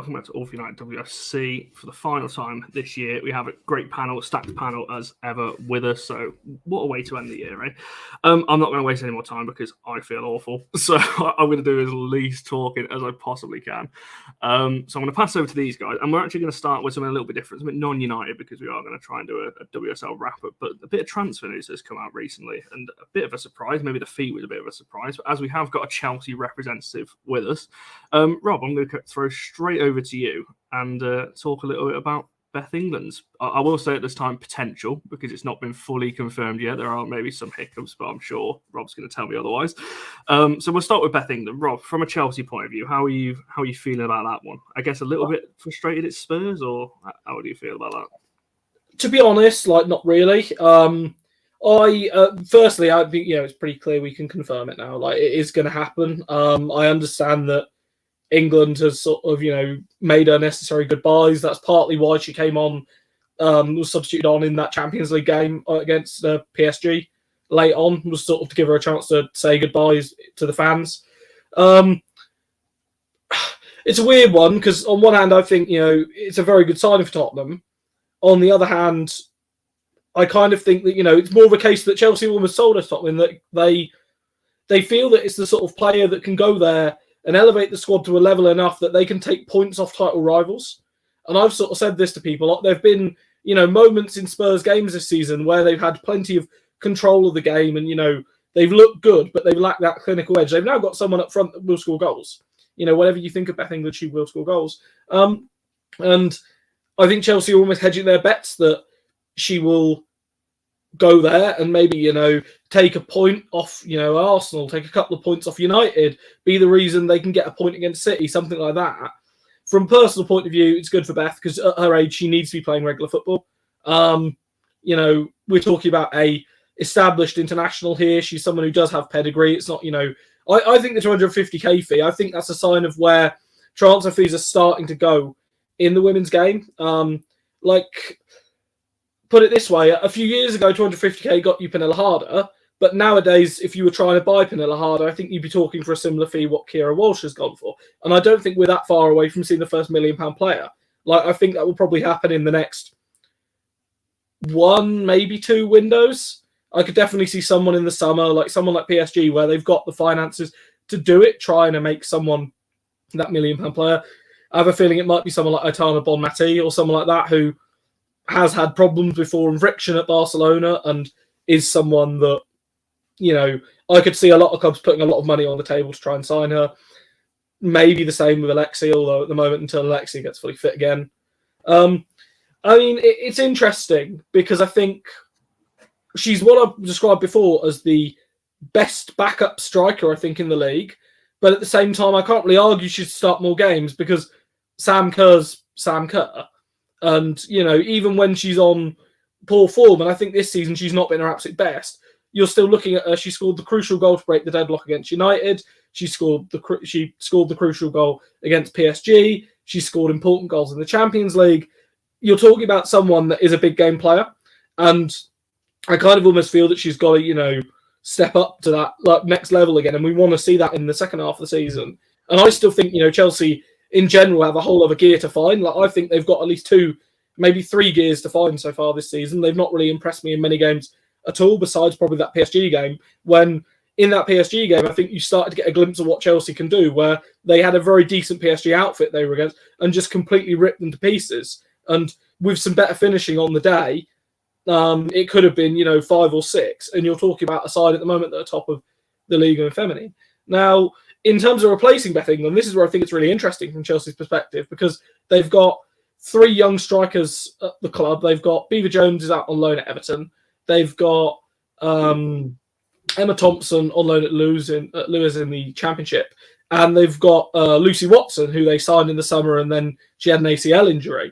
welcome back to All for United WSC for the final time this year. We have a great panel, stacked panel as ever with us. So what a way to end the year, eh? I'm not going to waste any more time because I feel awful. So I'm going to do as least talking as I possibly can. So I'm going to pass over to these guys, and we're actually going to start with something a little bit different, something non-United, because we are going to try and do a WSL wrap-up. But a bit of transfer news has come out recently, and a bit of a surprise. Maybe the fee was a bit of a surprise, but as we have got a Chelsea representative with us, Rob, I'm going to throw straight over to you and talk a little bit about Beth England's. I will say at this time potential, because it's not been fully confirmed yet. There are maybe some hiccups, but I'm sure Rob's going to tell me otherwise. So we'll start with Beth England. Rob, from a Chelsea point of view, how are you feeling about that one? I guess a little bit frustrated at Spurs, or how do you feel about that? To be honest, not really. Firstly, I think it's pretty clear we can confirm it now. It is going to happen. I understand that England has sort of, made her necessary goodbyes. That's partly why she came on, was substituted on in that Champions League game against PSG late on, was sort of to give her a chance to say goodbyes to the fans. It's a weird one because on one hand, I think, it's a very good signing for Tottenham. On the other hand, I kind of think that, it's more of a case that Chelsea almost sold us Tottenham, that they feel that it's the sort of player that can go there and elevate the squad to a level enough that they can take points off title rivals. And I've sort of said this to people. There have been, moments in Spurs games this season where they've had plenty of control of the game and, they've looked good, but they've lacked that clinical edge. They've now got someone up front that will score goals. Whatever you think of Beth England, she will score goals. And I think Chelsea are almost hedging their bets that she will go there and maybe, take a point off, Arsenal, take a couple of points off United, be the reason they can get a point against City, something like that. From a personal point of view, it's good for Beth because at her age, she needs to be playing regular football. We're talking about a established international here. She's someone who does have pedigree. It's not, I think the 250k fee, I think that's a sign of where transfer fees are starting to go in the women's game. Put it this way, a few years ago, 250k got you Pernilla Harder, but nowadays, if you were trying to buy Pernilla Harder, I think you'd be talking for a similar fee what Kira Walsh has gone for. And I don't think we're that far away from seeing the first £1 million player. I think that will probably happen in the next 1, maybe 2 windows. I could definitely see someone in the summer, someone like PSG, where they've got the finances to do it, trying to make someone that £1 million player. I have a feeling it might be someone like Aitana Bonmati or someone like that who has had problems before in friction at Barcelona and is someone that, I could see a lot of clubs putting a lot of money on the table to try and sign her. Maybe the same with Alexia, although at the moment, until Alexia gets fully fit again. It's interesting because I think she's what I've described before as the best backup striker, I think, in the league. But at the same time, I can't really argue she should start more games because Sam Kerr's Sam Kerr. And, even when she's on poor form, and I think this season she's not been her absolute best, you're still looking at her. She scored the crucial goal to break the deadlock against United. She scored the crucial goal against PSG. She scored important goals in the Champions League. You're talking about someone that is a big game player. And I kind of almost feel that she's got to, step up to that next level again. And we want to see that in the second half of the season. And I still think, Chelsea in general have a whole other gear to find. I think they've got at least 2, maybe 3 gears to find so far this season. They've not really impressed me in many games at all, besides probably that PSG game. When in that PSG game, I think you started to get a glimpse of what Chelsea can do, where they had a very decent PSG outfit they were against and just completely ripped them to pieces. And with some better finishing on the day, it could have been, 5 or 6. And you're talking about a side at the moment that are top of the league in feminine. Now, in terms of replacing Beth England, this is where I think it's really interesting from Chelsea's perspective because they've got 3 young strikers at the club. They've got Beaver Jones is out on loan at Everton. They've got Emma Thompson on loan at Lewes in the Championship. And they've got Lucy Watson, who they signed in the summer, and then she had an ACL injury.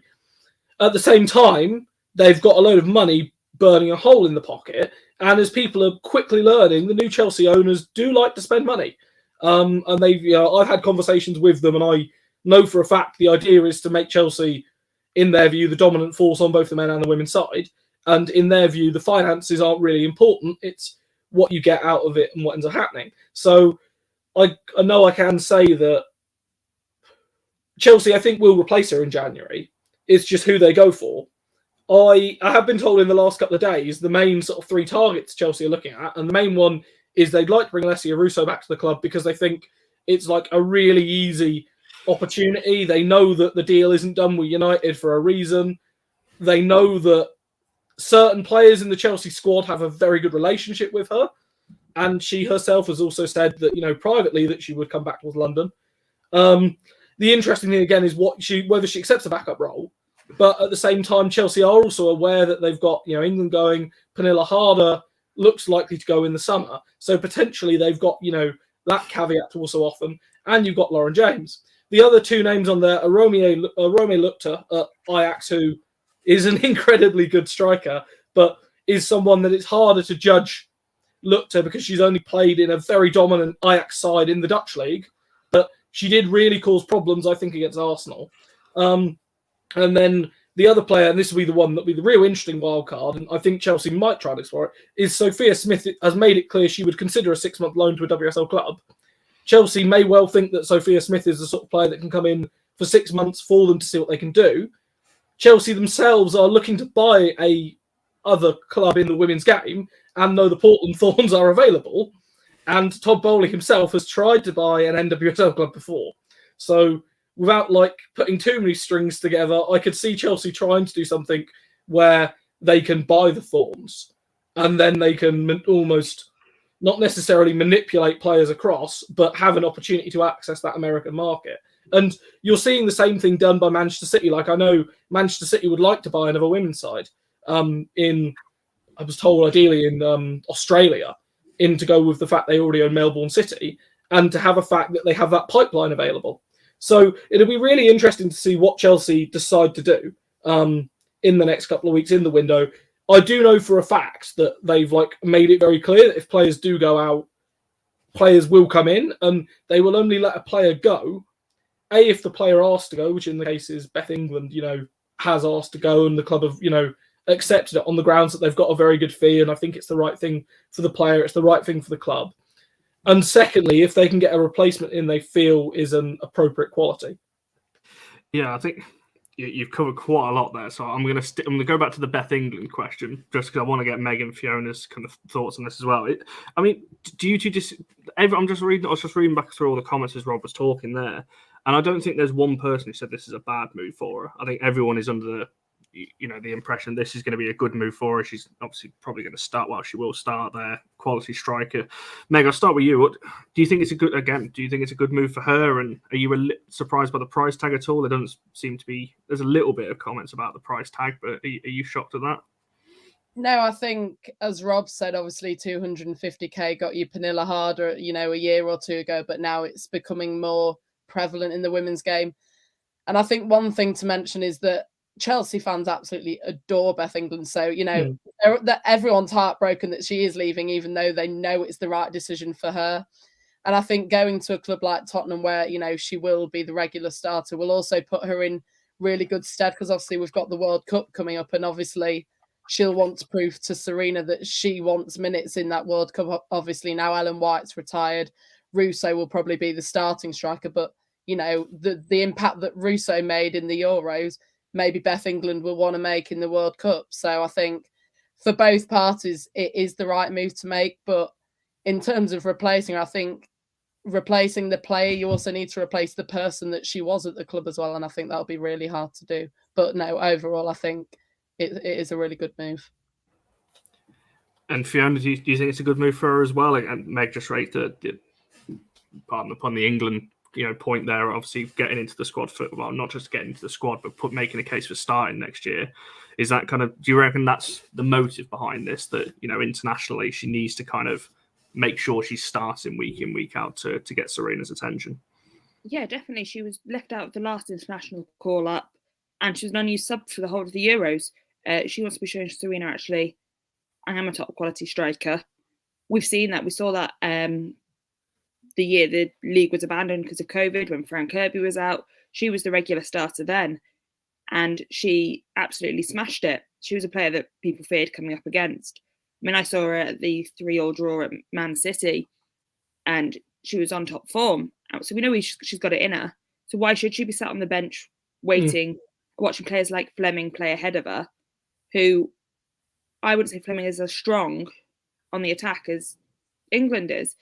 At the same time, they've got a load of money burning a hole in the pocket. And as people are quickly learning, the new Chelsea owners do like to spend money. And they've, I've had conversations with them, and I know for a fact the idea is to make Chelsea, in their view, the dominant force on both the men and the women's side. And in their view, the finances aren't really important. It's what you get out of it and what ends up happening. So I know I can say that Chelsea, I think, will replace her in January. It's just who they go for. I have been told in the last couple of days the main sort of 3 targets Chelsea are looking at, and the main one is they'd like to bring Alessia Russo back to the club because they think it's like a really easy opportunity. They know that the deal isn't done with United for a reason. They know that certain players in the Chelsea squad have a very good relationship with her, and she herself has also said that, privately, that she would come back to London. The interesting thing again is whether she accepts a backup role. But at the same time, Chelsea are also aware that they've got England going. Pernilla Harder looks likely to go in the summer, so potentially they've got that caveat to also offer them. And you've got Lauren James. The other 2 names on there are Romeo Lukter at Ajax, who is an incredibly good striker, but is someone that it's harder to judge Lukter because she's only played in a very dominant Ajax side in the Dutch league. But she did really cause problems, I think, against Arsenal. And then the other player, and this will be the one that'll be the real interesting wild card, and I think Chelsea might try to explore it, is Sophia Smith has made it clear she would consider a 6-month loan to a WSL club. Chelsea may well think that Sophia Smith is the sort of player that can come in for 6 months for them to see what they can do. Chelsea themselves are looking to buy a other club in the women's game and know the Portland Thorns are available. And Todd Bowley himself has tried to buy an NWSL club before. So without putting too many strings together, I could see Chelsea trying to do something where they can buy the Thorns and then they can almost not necessarily manipulate players across, but have an opportunity to access that American market. And you're seeing the same thing done by Manchester City. I know Manchester City would like to buy another women's side I was told ideally in Australia, to go with the fact they already own Melbourne City and to have a fact that they have that pipeline available. So it'll be really interesting to see what Chelsea decide to do in the next couple of weeks in the window. I do know for a fact that they've made it very clear that if players do go out, players will come in, and they will only let a player go. If the player asks to go, which in the case is Beth England, has asked to go, and the club have, accepted it on the grounds that they've got a very good fee, and I think it's the right thing for the player, it's the right thing for the club. And secondly, if they can get a replacement in they feel is an appropriate quality. Yeah, I think you've covered quite a lot there. So I'm going to go back to the Beth England question, just because I want to get Meg and Fiona's kind of thoughts on this as well. Do you two just? I was just reading back through all the comments as Rob was talking there, and I don't think there's one person who said this is a bad move for her. I think everyone is under the impression this is going to be a good move for her. She's obviously probably going to start. Well, she will start there. Quality striker. Meg, I'll start with you. Do you think it's a good? Again, do you think it's a good move for her? And are you surprised by the price tag at all? There doesn't seem to be. There's a little bit of comments about the price tag, but are you shocked at that? No, I think, as Rob said, obviously 250k got you Pernilla Harder, a year or two ago, but now it's becoming more prevalent in the women's game. And I think one thing to mention is that Chelsea fans absolutely adore Beth England. So, that everyone's heartbroken that she is leaving, even though they know it's the right decision for her. And I think going to a club like Tottenham, where, she will be the regular starter, will also put her in really good stead, because obviously we've got the World Cup coming up, and obviously she'll want to prove to Serena that she wants minutes in that World Cup. Obviously now Ellen White's retired, Russo will probably be the starting striker, but the impact that Russo made in the Euros, maybe Beth England will want to make in the World Cup. So I think for both parties, it is the right move to make. But in terms of replacing her, I think replacing the player, you also need to replace the person that she was at the club as well. And I think that'll be really hard to do. But no, overall, I think it is a really good move. And Fiona, do you think it's a good move for her as well? And Meg just raised pardon upon the England point there, obviously getting into the squad not just getting into the squad, but making a case for starting next year. Is that kind of, do you reckon that's the motive behind this, that, internationally she needs to kind of make sure she's starting week in, week out to get Serena's attention? Yeah, definitely. She was left out of the last international call-up, and she was an unused sub for the whole of the Euros. She wants to be showing Serena, actually, I am a top quality striker. We've seen that. We saw that the year the league was abandoned because of COVID, when Fran Kirby was out. She was the regular starter then, and she absolutely smashed it. She was a player that people feared coming up against. I mean, I saw her at the 3-3 draw at Man City, and she was on top form. So we know she's got it in her. So why should she be sat on the bench waiting, watching players like Fleming play ahead of her, who I wouldn't say Fleming is as strong on the attack as England is.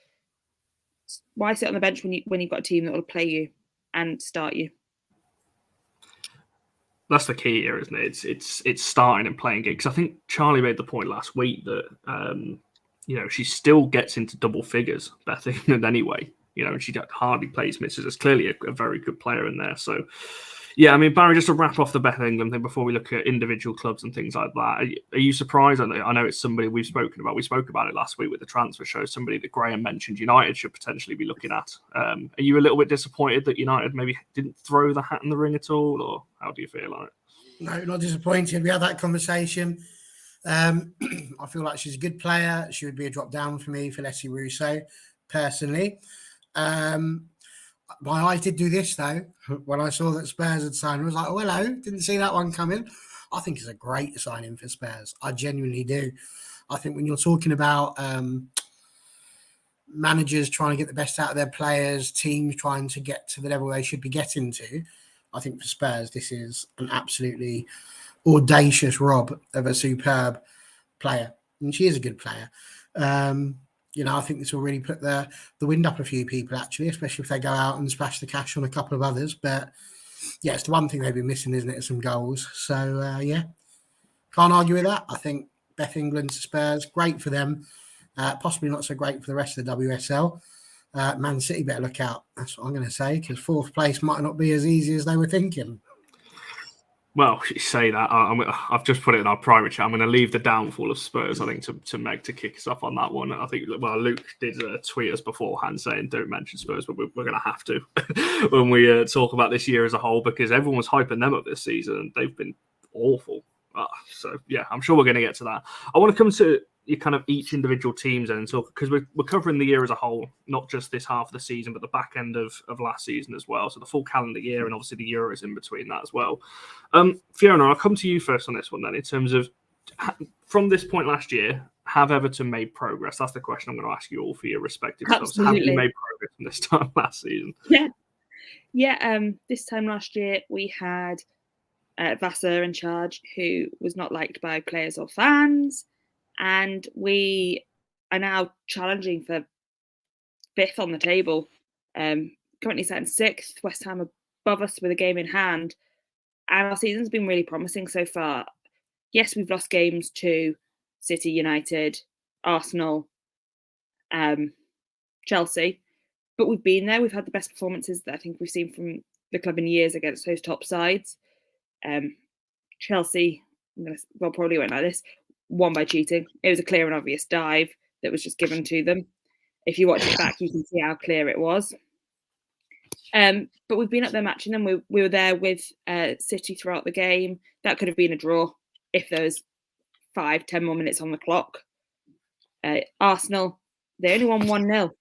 Why sit on the bench when you've got a team that will play you and start you? That's the key here, isn't it? It's starting and playing gigs. I think Charlie made the point last week that she still gets into double figures, Beth England anyway. And she hardly plays misses. There's clearly a very good player in there. So, yeah, I mean, Barry, just to wrap off the Beth England thing before we look at individual clubs and things like that, are you surprised? I know it's somebody we've spoken about. We spoke about it last week with the transfer show, somebody that Graham mentioned United should potentially be looking at. Are you a little bit disappointed that United maybe didn't throw the hat in the ring at all, or how do you feel like it? No, not disappointed. We had that conversation. I feel like she's a good player. She would be a drop down for me for Leslie Russo, personally. My eyes did do this, though, when I saw that Spurs had signed. I was like, oh, hello, didn't see that one coming. I think it's a great signing for Spurs. I genuinely do. I think when you're talking about managers trying to get the best out of their players, teams trying to get to the level they should be getting to, I think for Spurs, this is an absolutely audacious rob of a superb player. And she is a good player. I think this will really put the wind up a few people, actually, especially if they go out and splash the cash on a couple of others. But, yeah, it's the one thing they've been missing, isn't it? Some goals. So, yeah, can't argue with that. I think Beth England to Spurs, great for them. Possibly not so great for the rest of the WSL. Man City better look out. That's what I'm going to say, because fourth place might not be as easy as they were thinking. Well, you say that. I've just put it in our private chat. I'm going to leave the downfall of Spurs, I think, to Meg to kick us off on that one. I think, Luke did tweet us beforehand saying don't mention Spurs, but we're going to have to when we talk about this year as a whole, because everyone was hyping them up this season and they've been awful. So, yeah, I'm sure we're going to get to that. I want to come to kind of each individual teams and talk, because we're covering the year as a whole, not just this half of the season, but the back end of last season as well. So the full calendar year, and obviously the Euros in between that as well. Fiona, I'll come to you first on this one then, in terms of from this point last year, have Everton made progress? That's the question I'm going to ask you all for your respective clubs. Have you made progress from this time last season? Yeah. This time last year we had Vassar in charge, who was not liked by players or fans. And we are now challenging for 5th on the table. Currently sat in 6th, West Ham above us with a game in hand. And our season's been really promising so far. Yes, we've lost games to City, United, Arsenal, Chelsea. But we've been there. We've had the best performances that I think we've seen from the club in years against those top sides. Chelsea, probably went like this. Won by cheating. It was a clear and obvious dive that was just given to them. If you watch it back, you can see how clear it was. But we've been up there matching them. We were there with City throughout the game. That could have been a draw if there was 5-10 more minutes on the clock. Arsenal, they only won 1-0.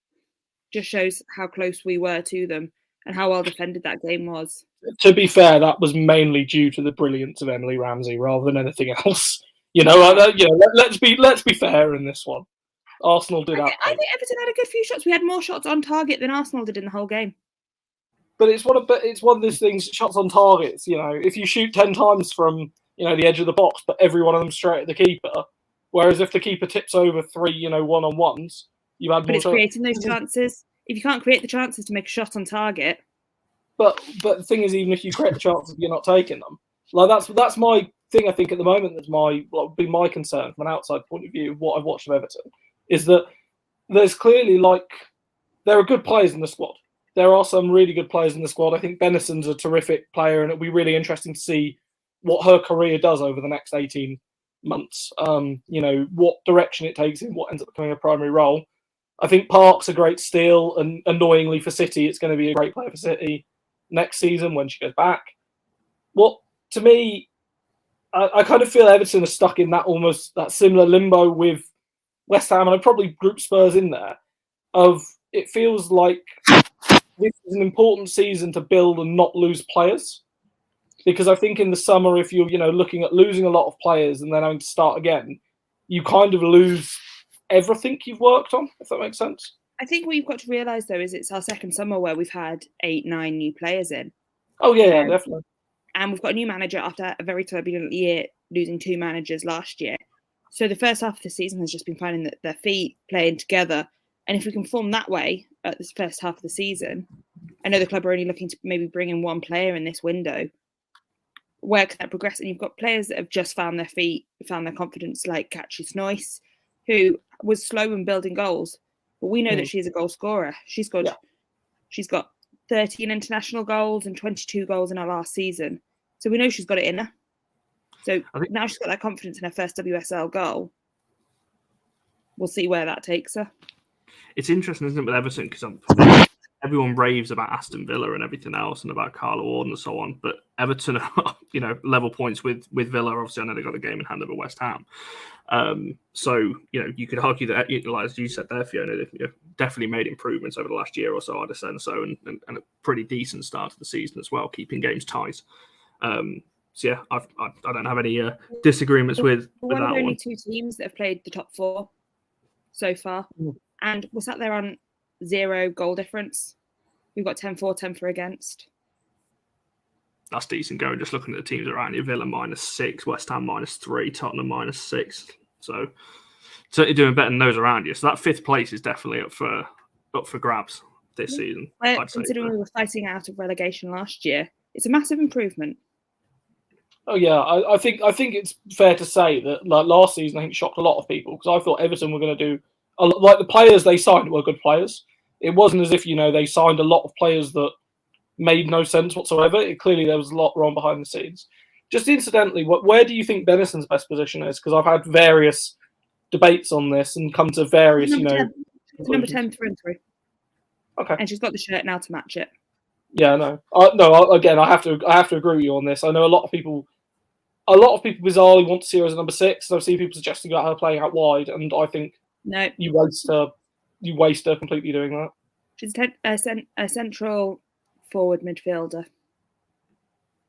Just shows how close we were to them and how well defended that game was. To be fair, that was mainly due to the brilliance of Emily Ramsey rather than anything else. Let's be fair in this one. Arsenal did that. I think Everton had a good few shots. We had more shots on target than Arsenal did in the whole game. But it's one of those things. Shots on targets. If you shoot 10 times from the edge of the box, but every one of them straight at the keeper. Whereas if the keeper tips over 3, one-on-ones, you had. But it's creating those chances. If you can't create the chances to make a shot on target. But the thing is, even if you create the chances, you're not taking them. That's my thing. I think at the moment that's would be my concern from an outside point of view of what I've watched of Everton is that there's clearly there are good players in the squad. There are some really good players in the squad. I think Benison's a terrific player, and it'll be really interesting to see what her career does over the next 18 months. What direction it takes in, what ends up becoming a primary role. I think Park's a great steal, and annoyingly for City, it's going to be a great player for City next season when she goes back. To me, I kind of feel Everton are stuck in that similar limbo with West Ham, and I'd probably group Spurs in there. It feels like this is an important season to build and not lose players, because I think in the summer, if you're looking at losing a lot of players and then having to start again, you kind of lose everything you've worked on. If that makes sense. I think what you've got to realise though is it's our second summer where we've had 8-9 new players in. Oh yeah, definitely. And we've got a new manager after a very turbulent year, losing 2 managers last year. So the first half of the season has just been finding their feet, playing together. And if we can form that way at this first half of the season, I know the club are only looking to maybe bring in 1 player in this window. Where can that progress? And you've got players that have just found their feet, found their confidence, like Katri Snoyce, who was slow in building goals. But we know that she's a goal scorer. She's got 13 international goals and 22 goals in her last season. So we know she's got it in her. So now she's got that confidence in her first WSL goal. We'll see where that takes her. It's interesting, isn't it, with Everton? Because everyone raves about Aston Villa and everything else and about Carla Ward and so on. But Everton are, level points with Villa. Obviously, I know they got a game in hand over West Ham. So, you could argue that, as you said there, Fiona, they've definitely made improvements over the last year or so, I'd say so, and a pretty decent start to the season as well, keeping games tight. So, yeah, I don't have any disagreements with that one. One of only 2 teams that have played the top 4 so far. And we're sat there on 0 goal difference. We've got 10-4, 10-4 against. That's decent going. Just looking at the teams around you, Villa -6, West Ham -3, Tottenham -6. So certainly doing better than those around you. So that 5th place is definitely up for grabs this season. Considering we were fighting out of relegation last year, it's a massive improvement. Oh yeah, I think it's fair to say that like last season, I think shocked a lot of people because I thought Everton were going to do like the players they signed were good players. It wasn't as if they signed a lot of players that made no sense whatsoever. Clearly there was a lot wrong behind the scenes. Just incidentally, where do you think Denison's best position is? Because I've had various debates on this and come to various, number 10 through and through. Okay, and she's got the shirt now to match it. Yeah, no. Again, I have to agree with you on this. I know a lot of people bizarrely want to see her as a number 6. And I've seen people suggesting about her playing out wide, and I think no, you waste her completely doing that. She's a central forward midfielder.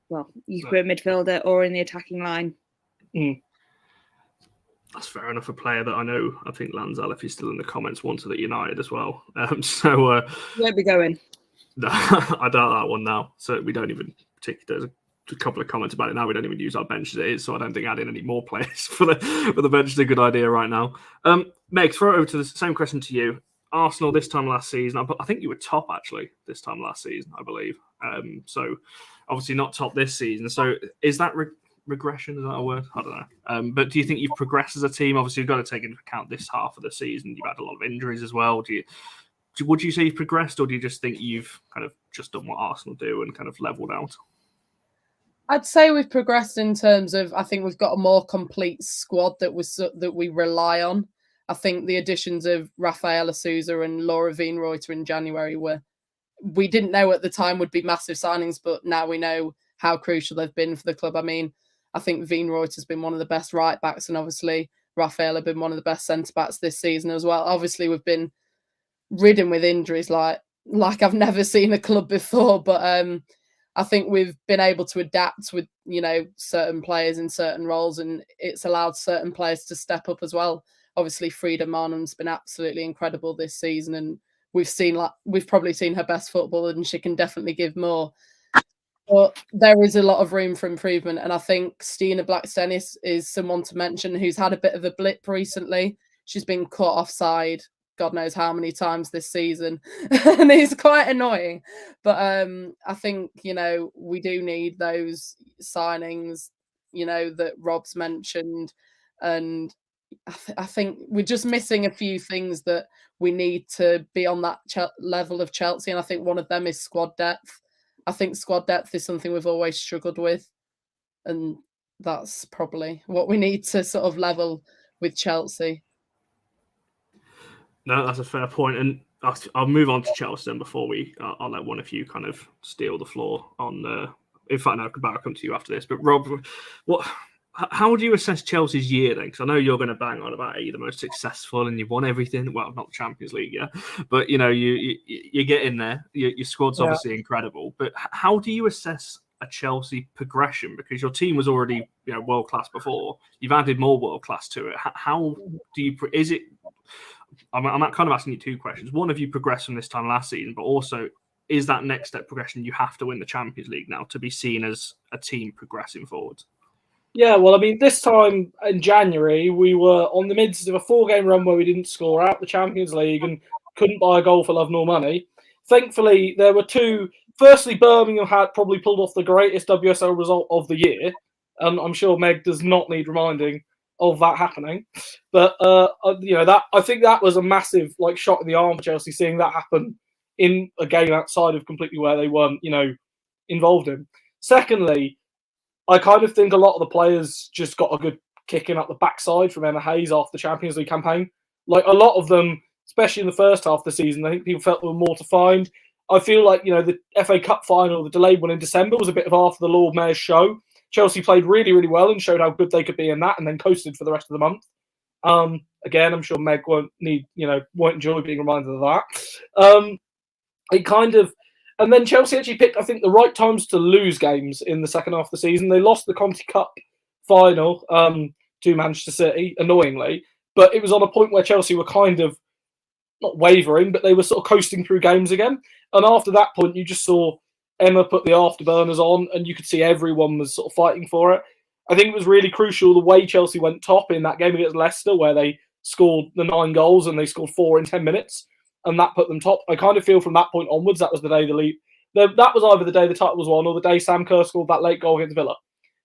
Well, you could be a midfielder or in the attacking line. That's fair enough. A player that I think Lanzal, if he's still in the comments, wanted at United as well. So won't be going. No, I doubt that one now. So we don't even there's a couple of comments about it now. We don't even use our bench as it is, so I don't think adding any more players for the bench is a good idea right now. Meg, throw it over to the same question to you. Arsenal this time last season, I think you were top actually this time last season, I believe. So obviously not top this season. So is that regression? Is that a word? I don't know. But do you think you've progressed as a team? Obviously, you've got to take into account this half of the season. You've had a lot of injuries as well. Would you say you've progressed, or do you just think you've kind of just done what Arsenal do and kind of leveled out? I'd say we've progressed in terms of, I think we've got a more complete squad that we rely on. I think the additions of Rafaela Souza and Laura Veenreuter in January we didn't know at the time would be massive signings, but now we know how crucial they've been for the club. I mean, I think Veenreuter's been one of the best right backs, and obviously Rafaela been one of the best centre backs this season as well. Obviously, we've been ridden with injuries like I've never seen a club before, but I think we've been able to adapt with certain players in certain roles, and it's allowed certain players to step up as well. Obviously, Frida Marnham's been absolutely incredible this season, and we've probably seen her best football, and she can definitely give more. But there is a lot of room for improvement, and I think Stina Blackstenius is someone to mention who's had a bit of a blip recently. She's been caught offside God knows how many times this season, and it's quite annoying. But I think we do need those signings, that Rob's mentioned, and I think we're just missing a few things that we need to be on that level of Chelsea, and I think one of them is squad depth. I think squad depth is something we've always struggled with, and that's probably what we need to sort of level with Chelsea. No, that's a fair point, and I'll move on to Chelsea then before I'll let one of you kind of steal the floor on. In fact, I'll come to you after this. But Rob, how would you assess Chelsea's year then? Because I know you're going to bang on about you're the most successful and you've won everything. Well, not the Champions League, yeah, but you get in there. Your squad's obviously incredible. But how do you assess a Chelsea progression? Because your team was already world class before. You've added more world class to it. How do you? Is it? I'm kind of asking you two questions. One, have you progressed from this time last season? But also, is that next step progression? You have to win the Champions League now to be seen as a team progressing forward. Yeah, well, I mean, this time in January, we were on the midst of a 4-game run where we didn't score out the Champions League and couldn't buy a goal for love nor money. Thankfully, there were two. Firstly, Birmingham had probably pulled off the greatest WSL result of the year. And I'm sure Meg does not need reminding of that happening. But, that I think that was a massive shot in the arm for Chelsea, seeing that happen in a game outside of completely where they weren't, involved in. Secondly, I kind of think a lot of the players just got a good kicking up the backside from Emma Hayes after the Champions League campaign. A lot of them, especially in the first half of the season, I think people felt there were more to find. I feel like, the FA Cup final, the delayed one in December, was a bit of after the Lord Mayor's show. Chelsea played really, really well and showed how good they could be in that, and then coasted for the rest of the month. Again, I'm sure Meg won't enjoy being reminded of that. And then Chelsea actually picked, I think, the right times to lose games in the second half of the season. They lost the Conti Cup final to Manchester City, annoyingly, but it was on a point where Chelsea were kind of not wavering, but they were sort of coasting through games again. And after that point, you just saw Emma put the afterburners on, and you could see everyone was sort of fighting for it. I think it was really crucial the way Chelsea went top in that game against Leicester, where they scored the 9 goals and they scored 4 in 10 minutes. And that put them top. I kind of feel from that point onwards, that was the day that was either the day the title was won or the day Sam Kerr scored that late goal against Villa.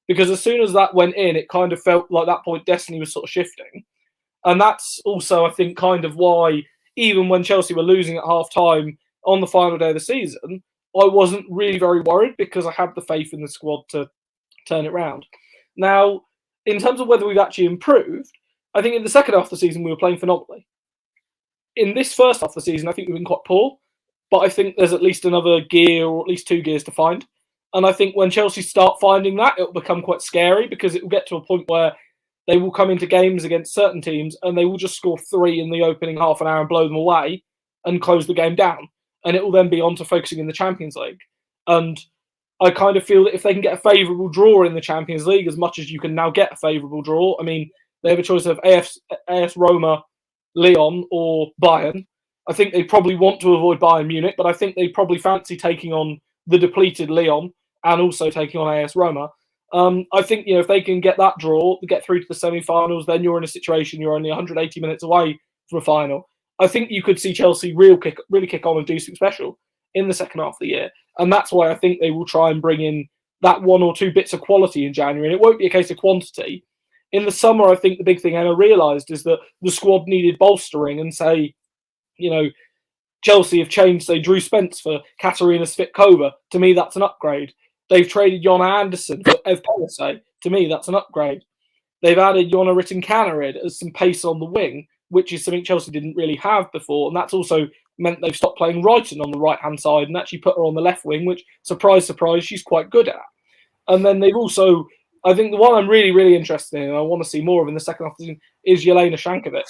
Because as soon as that went in, it kind of felt like that point destiny was sort of shifting. And that's also, I think, kind of why, even when Chelsea were losing at half-time on the final day of the season, I wasn't really very worried because I had the faith in the squad to turn it round. Now, in terms of whether we've actually improved, I think in the second half of the season we were playing phenomenally. In this first half of the season, I think we've been quite poor, but I think there's at least another gear or at least 2 gears to find. And I think when Chelsea start finding that, it'll become quite scary because it will get to a point where they will come into games against certain teams and they will just score 3 in the opening half an hour and blow them away and close the game down. And it will then be on to focusing in the Champions League. And I kind of feel that if they can get a favourable draw in the Champions League, as much as you can now get a favourable draw, I mean, they have a choice of AS Roma, Lyon or Bayern. I think they probably want to avoid Bayern Munich, but I think they probably fancy taking on the depleted Lyon and also taking on AS Roma. I think if they can get that draw, get through to the semi-finals, then you're in a situation you're only 180 minutes away from a final. I think you could see Chelsea really kick on and do something special in the second half of the year, and that's why I think they will try and bring in that 1 or 2 bits of quality in January, and it won't be a case of quantity. In the summer, I think the big thing Emma realised is that the squad needed bolstering and say, Chelsea have changed, say, Drew Spence for Katarina Svitkova. To me, that's an upgrade. They've traded Jonna Anderson for Ev Pelisay. To me, that's an upgrade. They've added Jonna Ritten-Kaneryd as some pace on the wing, which is something Chelsea didn't really have before. And that's also meant they've stopped playing Wrighton on the right-hand side and actually put her on the left wing, which, surprise, surprise, she's quite good at. And then they've also, I think the one I'm really, really interested in and I want to see more of in the second half of the season is Jelena Shankovic.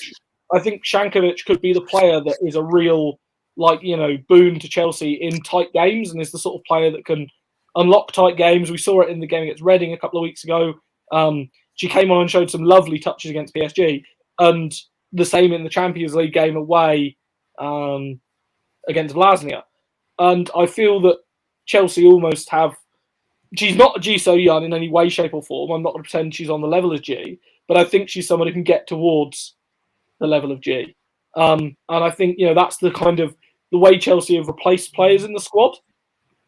I think Shankovic could be the player that is a real, boon to Chelsea in tight games and is the sort of player that can unlock tight games. We saw it in the game against Reading a couple of weeks ago. She came on and showed some lovely touches against PSG, and the same in the Champions League game away against Vlasnia. And I feel that Chelsea almost have... She's not Ji So-Yun in any way, shape or form. I'm not going to pretend she's on the level of Ji, but I think she's someone who can get towards the level of Ji. And I think, that's the kind of the way Chelsea have replaced players in the squad.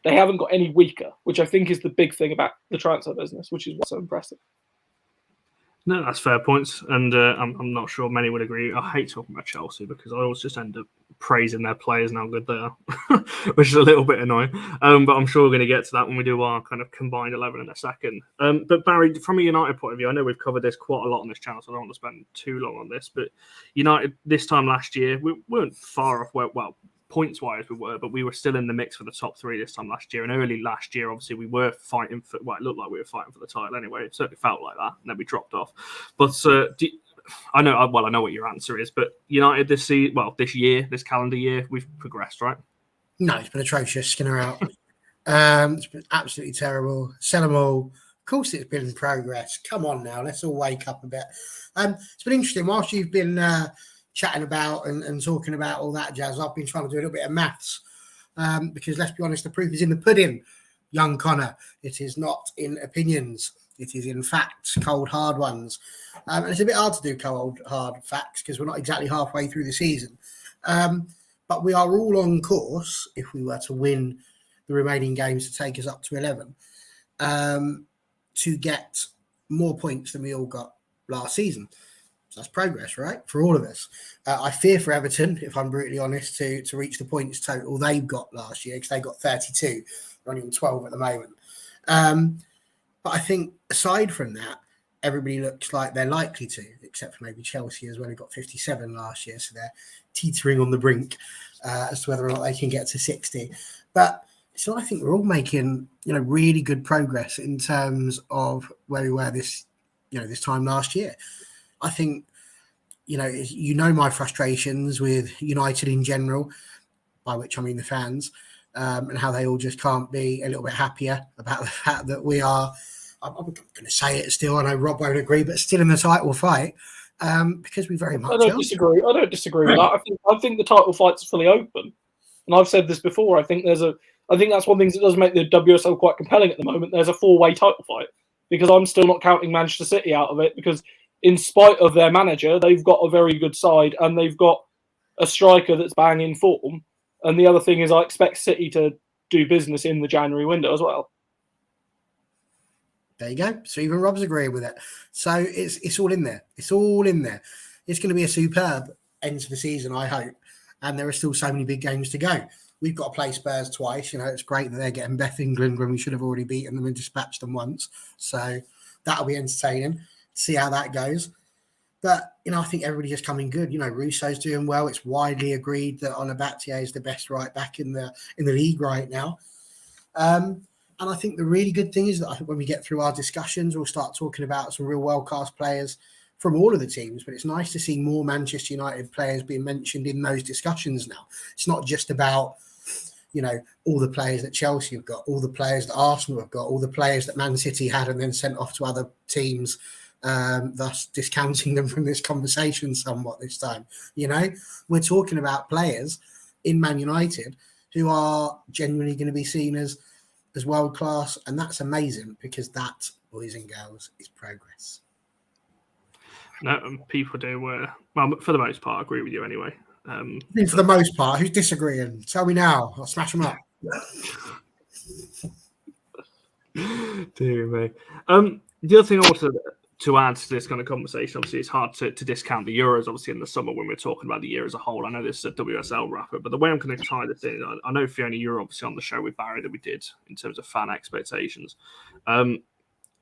They haven't got any weaker, which I think is the big thing about the transfer business, which is what's so impressive. No, that's fair points, and I'm not sure many would agree. I hate talking about Chelsea because I always just end up praising their players and how good they are, which is a little bit annoying. But I'm sure we're going to get to that when we do our kind of combined 11 in a second. But Barry, from a United point of view, I know we've covered this quite a lot on this channel, so I don't want to spend too long on this. But United, this time last year, we weren't far off where, points-wise we were, but we were still in the mix for the top 3 this time last year. And early last year, obviously, we were fighting for... Well, it looked like we were fighting for the title anyway. It certainly felt like that. And then we dropped off. But I know what your answer is, but United this year, this calendar year, we've progressed, right? No, it's been atrocious. Skinner out. It's been absolutely terrible. Sell them all. Of course it's been progress. Come on now. Let's all wake up a bit. It's been interesting. Whilst you've been... chatting about and talking about all that jazz, I've been trying to do a little bit of maths because let's be honest, the proof is in the pudding, young Connor. It is not in opinions. It is in facts, cold, hard ones. And it's a bit hard to do cold, hard facts because we're not exactly halfway through the season. But we are all on course, if we were to win the remaining games to take us up to 11, to get more points than we all got last season. So that's progress, right? For all of us. I fear for Everton, if I'm brutally honest, to reach the points total they've got last year because they got 32, running on 12 at the moment. But I think aside from that, everybody looks like they're likely to, except for maybe Chelsea as well, who got 57 last year. So they're teetering on the brink as to whether or not they can get to 60. But so I think we're all making, really good progress in terms of where we were this time last year. I think, my frustrations with United in general, by which I mean the fans, and how they all just can't be a little bit happier about the fact that we are, I'm going to say it still, I know Rob won't agree, but still in the title fight, because we very much I don't disagree with that. I think the title fight's fully open. And I've said this before, I think that's one of the things that does make the WSL quite compelling at the moment. There's a 4-way title fight, because I'm still not counting Manchester City out of it, because in spite of their manager, they've got a very good side and they've got a striker that's banging form. And the other thing is I expect City to do business in the January window as well. There you go. So even Rob's agreeing with it. So it's all in there. It's all in there. It's going to be a superb end to the season, I hope. And there are still so many big games to go. We've got to play Spurs twice. It's great that they're getting Beth England when we should have already beaten them and dispatched them once. So that'll be entertaining. See how that goes. But, I think everybody just coming good. Russo's doing well. It's widely agreed that Onabatia is the best right back in the league right now. And I think the really good thing is that when we get through our discussions, we'll start talking about some real world-class players from all of the teams. But it's nice to see more Manchester United players being mentioned in those discussions now. It's not just about, all the players that Chelsea have got, all the players that Arsenal have got, all the players that Man City had and then sent off to other teams, thus discounting them from this conversation somewhat this time. We're talking about players in Man United who are genuinely going to be seen as world class, and that's amazing because that, boys and girls, is progress. No, and people do. Well, for the most part, I agree with you anyway. For the most part, who's disagreeing? Tell me now. I'll smash them up. Dear me. The other thing I wanted to add to this kind of conversation, obviously, it's hard to discount the Euros, obviously, in the summer when we're talking about the year as a whole. I know this is a WSL wrapper, but the way I'm going to tie this in, I know, Fiona, you're obviously on the show with Barry that we did in terms of fan expectations.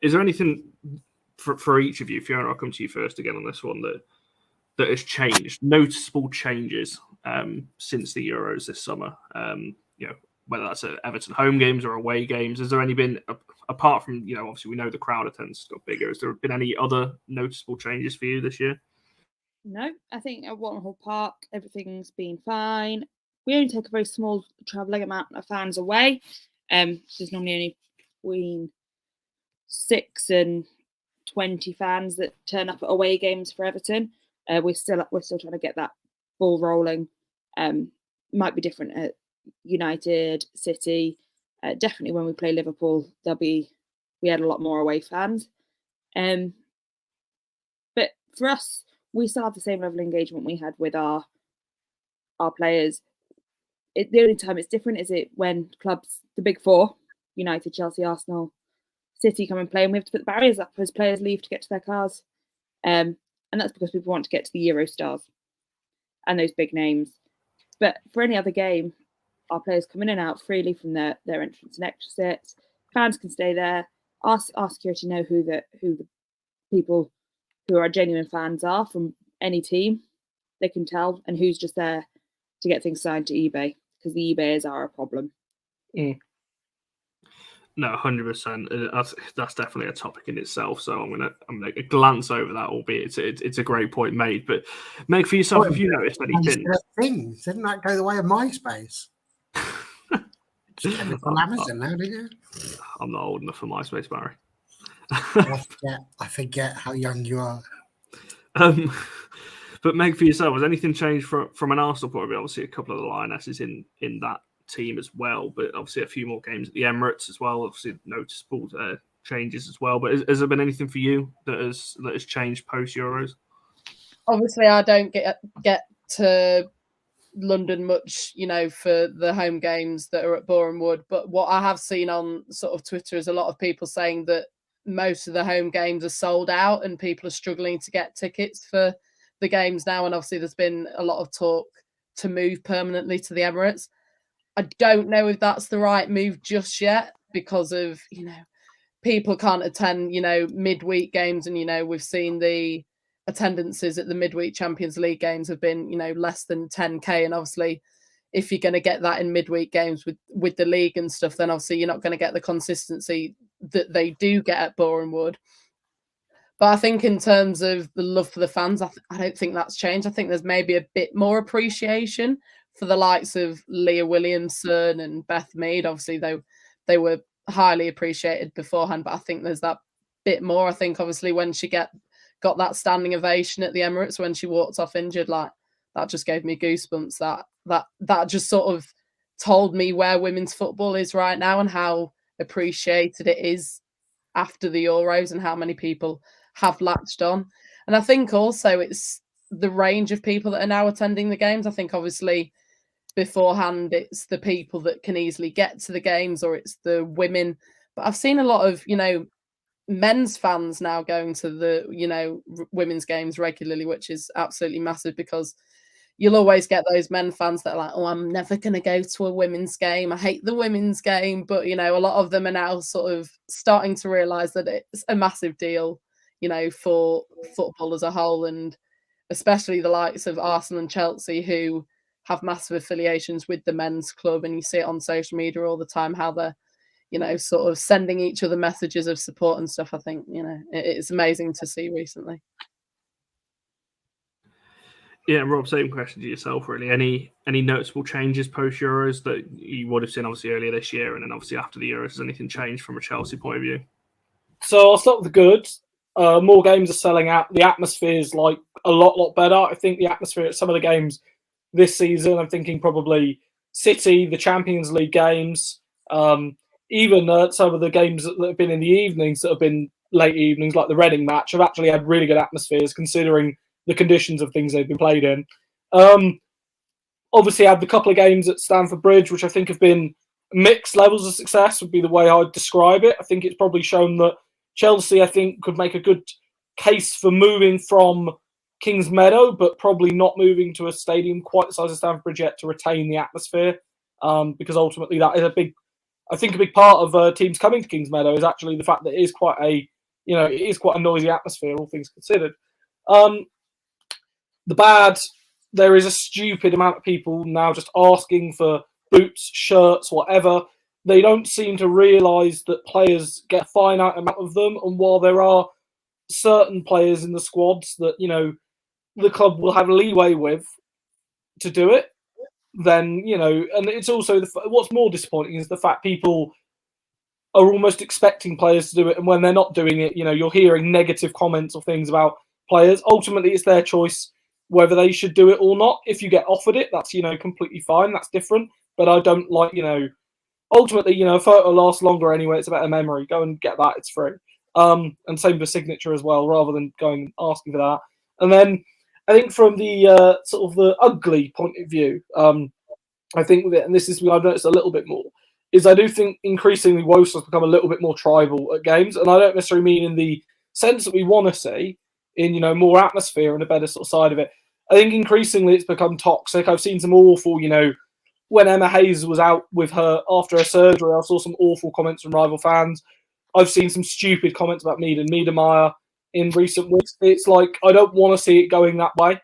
Is there anything for each of you, Fiona, I'll come to you first again on this one, that has changed, noticeable changes since the Euros this summer? Whether that's at Everton home games or away games, has there any been, apart from, obviously we know the crowd attendance got bigger, has there been any other noticeable changes for you this year? No, I think at Walton Hall Park, everything's been fine. We only take a very small travelling amount of fans away. There's normally only between 6 and 20 fans that turn up at away games for Everton. We're still trying to get that ball rolling. Might be different at United, City. Definitely when we play Liverpool, we had a lot more away fans. But for us, we still have the same level of engagement we had with our players. The only time it's different is it when clubs, the big four, United, Chelsea, Arsenal, City, come and play, and we have to put the barriers up as players leave to get to their cars. And that's because people want to get to the Euro stars and those big names. But for any other game, our players come in and out freely from their entrance and exits. Fans can stay there. Our security know who the people who are genuine fans are from any team. They can tell, and who's just there to get things signed to eBay, because the eBayers are a problem. No, 100%. That's definitely a topic in itself. So I'm gonna glance over that, albeit it's a great point made. But Meg, for yourself, have you noticed anything? Things didn't that go the way of MySpace? On Amazon now, didn't you? I'm not old enough for MySpace, Barry. I forget how young you are. But Meg, for yourself, has anything changed from an Arsenal point of view? Obviously, a couple of the Lionesses in that team as well, but obviously a few more games at the Emirates as well. Obviously noticeable changes as well. But has there been anything for you that has changed post Euros? Obviously, I don't get to London much, for the home games that are at Boreham Wood. But what I have seen on sort of Twitter is a lot of people saying that most of the home games are sold out and people are struggling to get tickets for the games now. And obviously, there's been a lot of talk to move permanently to the Emirates. I don't know if that's the right move just yet because of, people can't attend, midweek games. And, we've seen the attendances at the midweek Champions League games have been, less than 10K. And obviously, if you're going to get that in midweek games with the league and stuff, then obviously you're not going to get the consistency that they do get at Boreham Wood. But I think in terms of the love for the fans, I don't think that's changed. I think there's maybe a bit more appreciation for the likes of Leah Williamson and Beth Mead. Obviously, they were highly appreciated beforehand, but I think there's that bit more. I think obviously when she got that standing ovation at the Emirates when she walked off injured, like that just gave me goosebumps. That just sort of told me where women's football is right now and how appreciated it is after the Euros and how many people have latched on. And I think also it's the range of people that are now attending the games. I think obviously beforehand it's the people that can easily get to the games or it's the women. But I've seen a lot of, men's fans now going to the, women's games regularly, which is absolutely massive because you'll always get those men fans that are like, oh, I'm never going to go to a women's game. I hate the women's game. But, a lot of them are now sort of starting to realise that it's a massive deal, for football as a whole. And especially the likes of Arsenal and Chelsea who have massive affiliations with the men's club. And you see it on social media all the time, how they're, sort of sending each other messages of support and stuff. I think, it's amazing to see recently. Yeah, Rob, same question to yourself, really. Any noticeable changes post Euros that you would have seen obviously earlier this year and then obviously after the Euros? Has anything changed from a Chelsea point of view? So I'll start with the good. More games are selling out. The atmosphere is like a lot better. I think the atmosphere at some of the games this season, I'm thinking probably City, the Champions League games, even some of the games that have been in the evenings that have been late evenings, like the Reading match, have actually had really good atmospheres considering the conditions of things they've been played in. Obviously, I had the couple of games at Stamford Bridge, which I think have been mixed levels of success, would be the way I'd describe it. I think it's probably shown that Chelsea, I think, could make a good case for moving from Kings Meadow, but probably not moving to a stadium quite the size of Stamford Bridge yet to retain the atmosphere, because ultimately that is a big part of teams coming to Kings Meadow is actually the fact that it is quite a noisy atmosphere, all things considered. The bad, there is a stupid amount of people now just asking for boots, shirts, whatever. They don't seem to realise that players get a finite amount of them. And while there are certain players in the squads that, the club will have leeway with to do it, then, and it's also, what's more disappointing is the fact people are almost expecting players to do it. And when they're not doing it, you're hearing negative comments or things about players. Ultimately, it's their choice whether they should do it or not. If you get offered it, that's, completely fine. That's different. But I don't like, ultimately, a photo lasts longer anyway. It's about a memory. Go and get that. It's free. And same for signature as well, rather than going and asking for that. And then I think from the sort of the ugly point of view, I think that, and this is what I've noticed a little bit more, is I do think increasingly WOS has become a little bit more tribal at games. And I don't necessarily mean in the sense that we want to see, in, more atmosphere and a better sort of side of it. I think increasingly it's become toxic. I've seen some awful, when Emma Hayes was out with her after her surgery, I saw some awful comments from rival fans. I've seen some stupid comments about Mead and Miedemeier in recent weeks. It's like, I don't want to see it going that way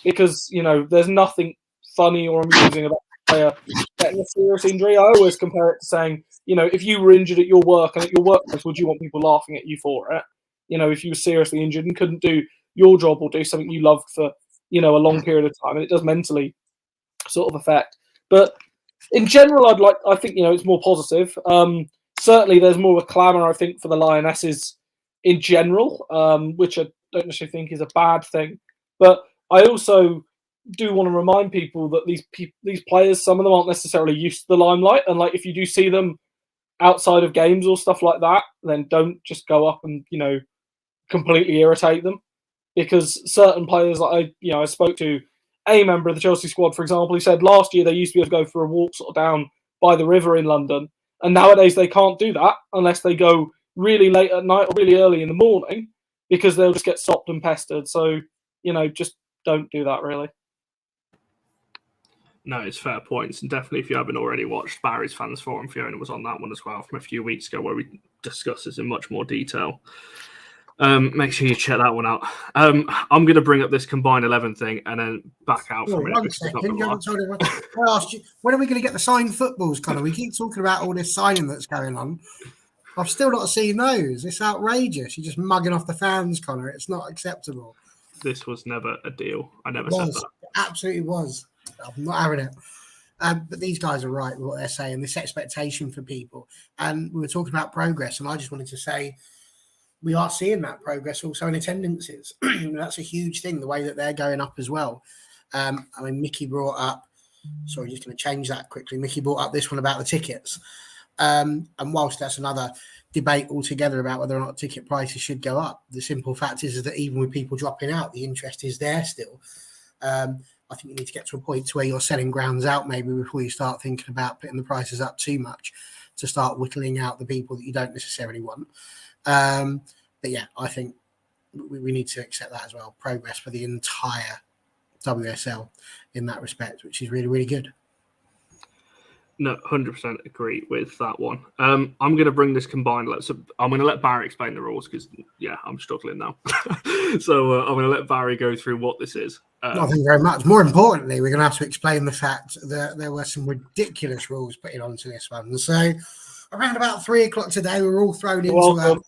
because, there's nothing funny or amusing about a player getting a serious injury. I always compare it to saying, if you were injured at your work and at your workplace, would you want people laughing at you for it? If you were seriously injured and couldn't do your job or do something you loved for, a long period of time, and it does mentally sort of affect. But in general, I think, it's more positive. Certainly there's more of a clamour, I think, for the Lionesses in general, which I don't necessarily think is a bad thing. But I also do want to remind people that these players, some of them aren't necessarily used to the limelight, and like if you do see them outside of games or stuff like that, then don't just go up and completely irritate them, because certain players that I spoke to, a member of the Chelsea squad, for example, he said last year they used to be able to go for a walk sort of down by the river in London, and nowadays they can't do that unless they go really late at night or really early in the morning, because they'll just get stopped and pestered. So just don't do that, really. No, it's fair points. And definitely, if you haven't already watched Barry's Fans Forum, Fiona was on that one as well from a few weeks ago, where we discuss this in much more detail. Make sure you check that one out. I'm going to bring up this combined 11 thing and then back out from it. One second. I asked you, when are we going to get the signed footballs, Connor? We keep talking about all this signing that's going on. I've still not seen those. It's outrageous. You're just mugging off the fans, Connor. It's not acceptable. This was never a deal. I never said that. It absolutely was. I'm not having it. But these guys are right with what they're saying, this expectation for people. And we were talking about progress, and I just wanted to say we are seeing that progress also in attendances. That's a huge thing, the way that they're going up as well. Mickey brought up, sorry, just going to change that quickly. Mickey brought up this one about the tickets. And whilst that's another debate altogether about whether or not ticket prices should go up, the simple fact is that even with people dropping out, the interest is there still. I think you need to get to a point to where you're selling grounds out maybe before you start thinking about putting the prices up too much, to start whittling out the people that you don't necessarily want. But yeah, I think we need to accept that as well. Progress for the entire WSL in that respect, which is really, really good. No, 100% agree with that one. I'm going to bring this combined. So I'm going to let Barry explain the rules because, I'm struggling now. So I'm going to let Barry go through what this is. Thank you very much. More importantly, we're going to have to explain the fact that there were some ridiculous rules put in onto this one. So around about 3 o'clock today, we were all thrown into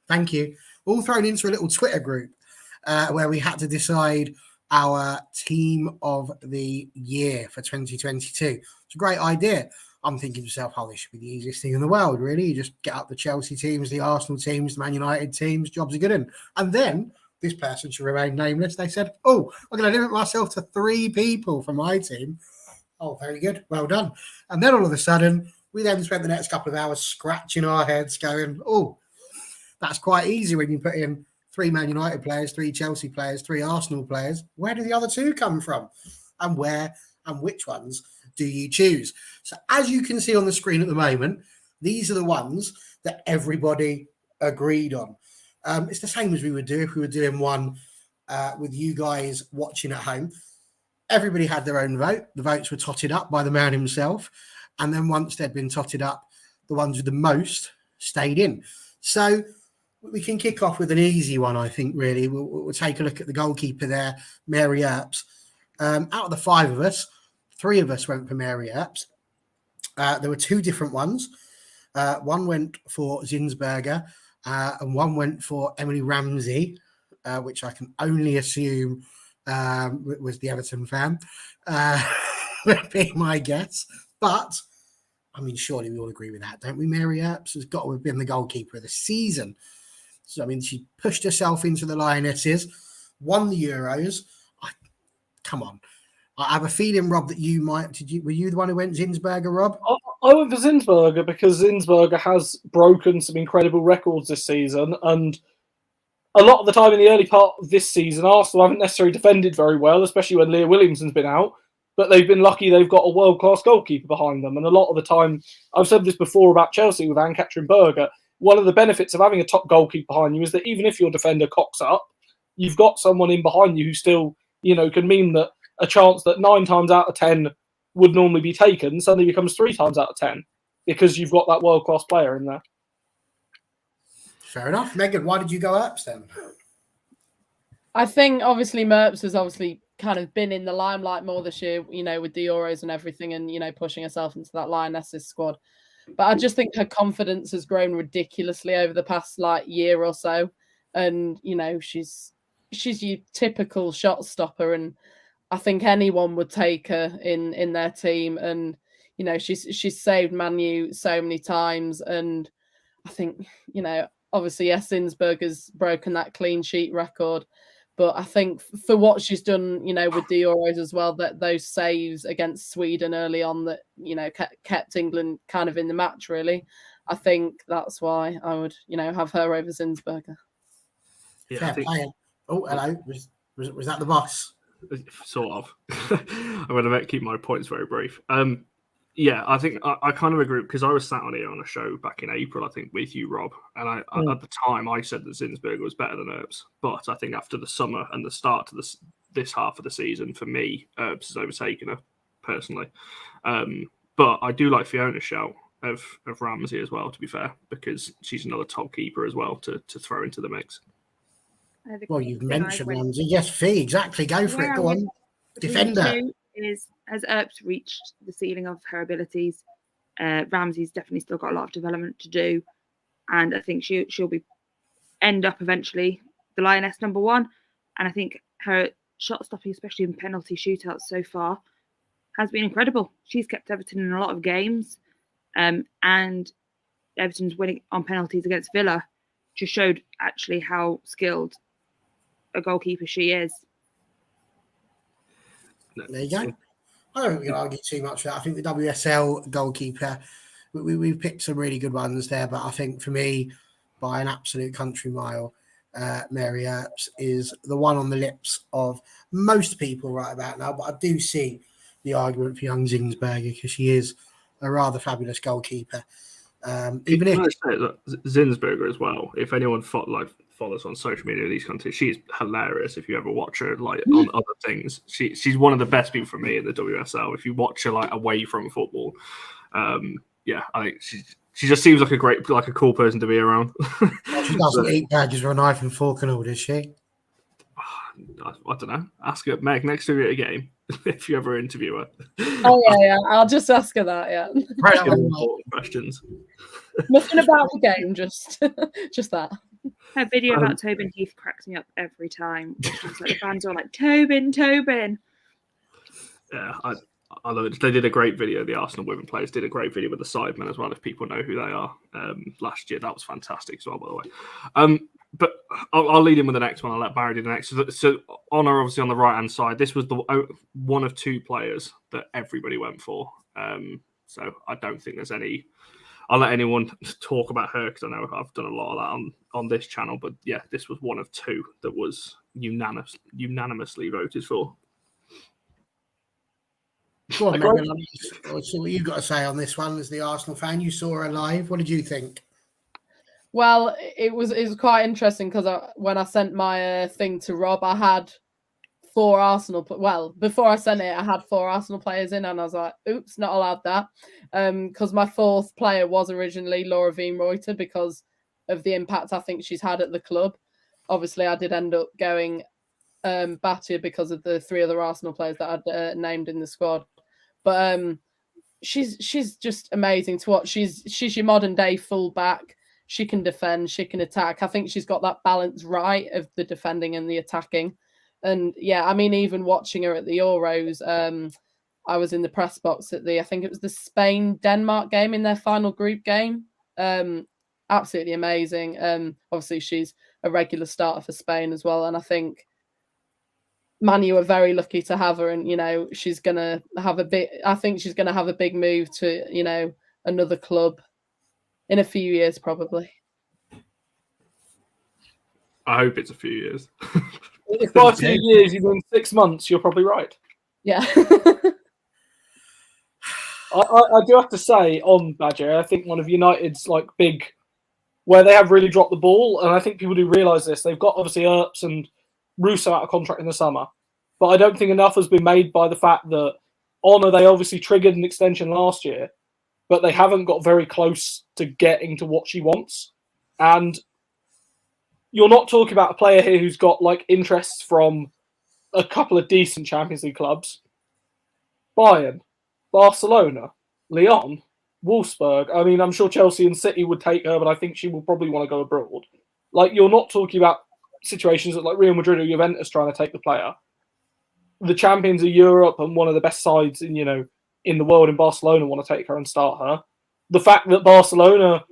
thank you. All thrown into a little Twitter group where we had to decide our team of the year for 2022. It's a great idea. I'm thinking to myself, this should be the easiest thing in the world, really. You just get up the Chelsea teams, the Arsenal teams, the Man United teams, jobs are good. And then this person should remain nameless. They said, I'm going to limit myself to 3 people from my team. Very good. Well done. And then all of a sudden, we then spent the next couple of hours scratching our heads going, that's quite easy when you put in 3 Man United players, 3 Chelsea players, 3 Arsenal players. Where do the other 2 come from? And where and which ones do you choose? So as you can see on the screen at the moment, these are the ones that everybody agreed on. It's the same as we would do if we were doing one with you guys watching at home. Everybody had their own vote. The votes were totted up by the man himself. And then once they'd been totted up, the ones with the most stayed in. So we can kick off with an easy one, I think, really. We'll take a look at the goalkeeper there, Mary Earps. Out of the 5 of us, 3 of us went for Mary Earps. There were 2 different ones. One went for Zinsberger and one went for Emily Ramsey, which I can only assume was the Everton fan, would be my guess. But, surely we all agree with that, don't we? Mary Earps has got to have been the goalkeeper of the season. So, she pushed herself into the Lionesses, won the Euros. Come on. I have a feeling, Rob, that you might... Were you the one who went Zinsberger, Rob? I went for Zinsberger because Zinsberger has broken some incredible records this season. And a lot of the time in the early part of this season, Arsenal haven't necessarily defended very well, especially when Leah Williamson's been out. But they've been lucky they've got a world-class goalkeeper behind them. And a lot of the time, I've said this before about Chelsea with Ann-Katrin Berger, one of the benefits of having a top goalkeeper behind you is that even if your defender cocks up, you've got someone in behind you who still, can mean that a chance that 9 times out of 10 would normally be taken suddenly becomes 3 times out of 10 because you've got that world-class player in there. Fair enough. Megan, why did you go Earps then? I think obviously Merps has kind of been in the limelight more this year, with the Euros and everything and, pushing herself into that Lionesses squad. But I just think her confidence has grown ridiculously over the past year or so. And, she's your typical shot stopper. And I think anyone would take her in their team. And, she's saved Man U so many times. And I think, obviously, yes, Zinsberger's broken that clean sheet record. But I think for what she's done, with the Euros as well, that those saves against Sweden early on that, kept England kind of in the match, really. I think that's why I would, have her over Zinsberger. Yeah, Fair play. Oh, hello. Was that the boss? Sort of. I'm going to keep my points very brief. Yeah, I think I kind of agree because I was sat on here on a show back in April, I think, with you, Rob, and at the time I said that Zinsberger was better than Earps, but I think after the summer and the start to this half of the season, for me, Earps has overtaken her personally. But I do like Fiona's shout of Ramsey as well, to be fair, because she's another top keeper as well to throw into the mix. Well, you've mentioned Ramsey. Yes, Fee, exactly. Go for it. Go on. Defender. Has Earps reached the ceiling of her abilities? Ramsey's definitely still got a lot of development to do, and I think she'll end up eventually the Lioness number 1. And I think her shot stopping, especially in penalty shootouts so far, has been incredible. She's kept Everton in a lot of games, and Everton's winning on penalties against Villa just showed actually how skilled a goalkeeper she is. There you go. I don't think we can argue too much for that. I think the WSL goalkeeper, we've picked some really good ones there, but I think for me, by an absolute country mile, Mary Earps is the one on the lips of most people right about now. But I do see the argument for young Zinsberger because she is a rather fabulous goalkeeper. Even if Zinsberger as well, if anyone follows on social media of these countries, she's hilarious. If you ever watch her on other things, she's one of the best people for me in the WSL. If you watch her away from football, I think she just seems like a cool person to be around. She doesn't eat badges with a knife and fork and all, does she? I don't know. Ask her, Meg, next time you're at a game, if you ever interview her. Oh yeah. I'll just ask her that. Yeah. Right. Important questions. Nothing about the game, just that. Her video about Tobin Heath cracks me up every time. It's like the fans are like, Tobin. Yeah, I love it. They did a great video. The Arsenal women players did a great video with the Sidemen as well, if people know who they are. Last year, that was fantastic as well, by the way. But I'll lead in with the next one. I'll let Barry do the next. So Honor, obviously, on the right-hand side, this was the one of 2 players that everybody went for. So I don't think there's any... I'll let anyone talk about her because I know I've done a lot of that on this channel. But yeah, this was one of 2 that was unanimously voted for. Go on, Megan. Let's see what you've got to say on this one as the Arsenal fan. You saw her live. What did you think? Well, it was quite interesting because when I sent my thing to Rob, I had 4 Arsenal. Well, before I sent it, I had 4 Arsenal players in, and I was like, "Oops, not allowed that," because my 4th player was originally Laura Veen-Reuter because of the impact I think she's had at the club. Obviously, I did end up going Batia because of the 3 other Arsenal players that I'd named in the squad. But she's just amazing to watch. She's your modern day fullback. She can defend, she can attack. I think she's got that balance right of the defending and the attacking. And yeah, I mean, even watching her at the Euros, I was in the press box at I think it was the Spain-Denmark game in their final group game. Absolutely amazing. Obviously, she's a regular starter for Spain as well. And I think Man U are very lucky to have her. And, she's going to have I think she's going to have a big move to, another club in a few years, probably. I hope it's a few years. If by a few years you mean 6 months, you're probably right. Yeah. I do have to say on Badger, I think one of United's big, where they have really dropped the ball, and I think people do realise this. They've got obviously Earps and Russo out of contract in the summer, but I don't think enough has been made by the fact that Honor, they obviously triggered an extension last year, but they haven't got very close to getting to what she wants. And you're not talking about a player here who's got interests from a couple of decent Champions League clubs. Bayern, Barcelona, Lyon, Wolfsburg. I mean, I'm sure Chelsea and City would take her, but I think she will probably want to go abroad. You're not talking about situations that Real Madrid or Juventus trying to take the player. The champions of Europe and one of the best sides in the world in Barcelona want to take her and start her. The fact that Barcelona,